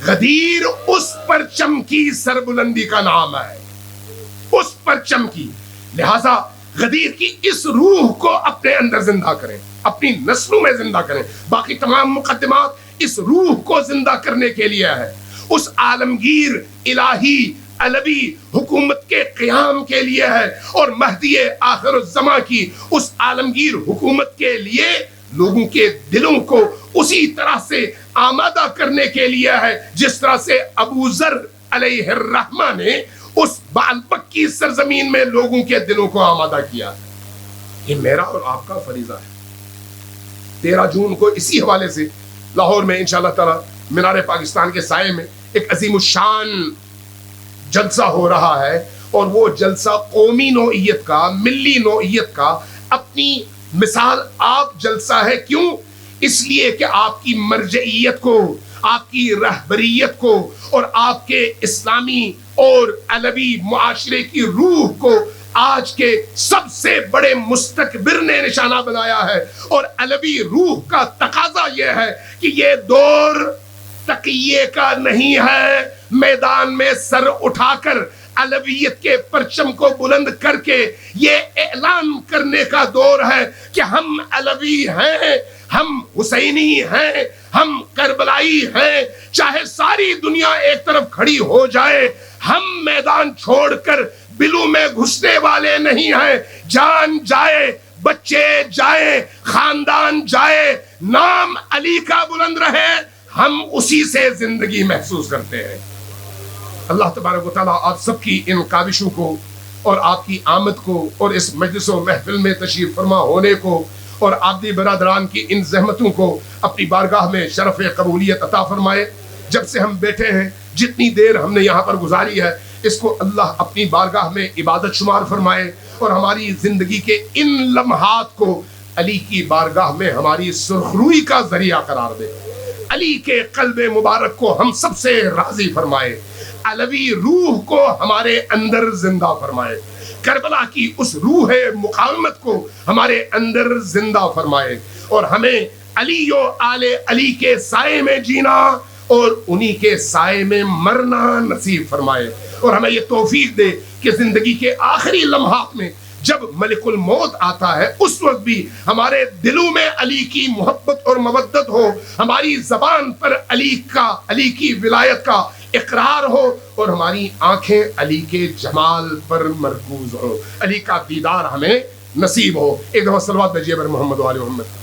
غدیر اس پرچم کی سربلندی کا نام ہے، اس پرچم کی۔ لہذا غدیر کی اس روح کو اپنے اندر زندہ کریں، اپنی نسلوں میں زندہ کریں۔ باقی تمام مقدمات اس روح کو زندہ کرنے کے لیے ہے، اس عالمگیر الہی علوی حکومت کے قیام کے لیے ہے، اور مہدی آخر الزماں کی اس عالمگیر حکومت کے لیے لوگوں کے دلوں کو اسی طرح سے آمادہ کرنے کے لیے ہے جس طرح سے ابو ذر علیہ الرحمہ نے اس بعلبک کی سرزمین میں لوگوں کے دلوں کو آمادہ کیا۔ یہ میرا اور آپ کا فریضہ ہے۔ 13 جون کو اسی حوالے سے لاہور میں انشاءاللہ تعالی مینار پاکستان کے سائے میں ایک عظیم الشان جلسہ ہو رہا ہے، اور وہ جلسہ قومی نوعیت کا، ملی نوعیت کا اپنی مثال آپ جلسہ ہے۔ کیوں؟ اس لیے کہ آپ کی مرجعیت کو، آپ کی رہبریت کو اور آپ کے اسلامی اور علوی معاشرے کی روح کو آج کے سب سے بڑے مستکبر نے نشانہ بنایا ہے۔ اور علوی روح کا تقاضا یہ ہے کہ یہ دور تقیے کا نہیں ہے، میدان میں سر اٹھا کر علویت کے پرچم کو بلند کر کے یہ اعلان کرنے کا دور ہے کہ ہم علوی ہیں، ہم حسینی ہیں، ہم کربلائی ہیں۔ چاہے ساری دنیا ایک طرف کھڑی ہو جائے، ہم میدان چھوڑ کر بلو میں گھسنے والے نہیں ہیں۔ جان جائے، بچے جائیں، خاندان جائے، نام علی کا بلند رہے، ہم اسی سے زندگی محسوس کرتے ہیں۔ اللہ تبارک و تعالیٰ آپ سب کی ان کاوشوں کو اور آپ کی آمد کو اور اس مجلس و محفل میں تشریف فرما ہونے کو اور آبدی برادران کی ان زحمتوں کو اپنی بارگاہ میں شرف قبولیت عطا فرمائے۔ جب سے ہم بیٹھے ہیں، جتنی دیر ہم نے یہاں پر گزاری ہے، اس کو اللہ اپنی بارگاہ میں عبادت شمار فرمائے، اور ہماری زندگی کے ان لمحات کو علی کی بارگاہ میں ہماری سرخروئی کا ذریعہ قرار دے۔ علی کے قلب مبارک کو ہم سب سے راضی فرمائے، علوی روح کو ہمارے اندر زندہ فرمائے، کربلا کی اس روح مقاومت کو ہمارے اندر زندہ فرمائے، اور ہمیں علی و آل علی کے سائے میں جینا اور انہی کے سائے میں مرنا نصیب فرمائے، اور ہمیں یہ توفیق دے کہ زندگی کے آخری لمحات میں جب ملک الموت آتا ہے اس وقت بھی ہمارے دلوں میں علی کی محبت اور مودت ہو، ہماری زبان پر علی کی ولایت کا اقرار ہو، اور ہماری آنکھیں علی کے جمال پر مرکوز ہو، علی کا دیدار ہمیں نصیب ہو۔ ایک دفعہ صلوات بھیجیے بر محمد و آل محمد۔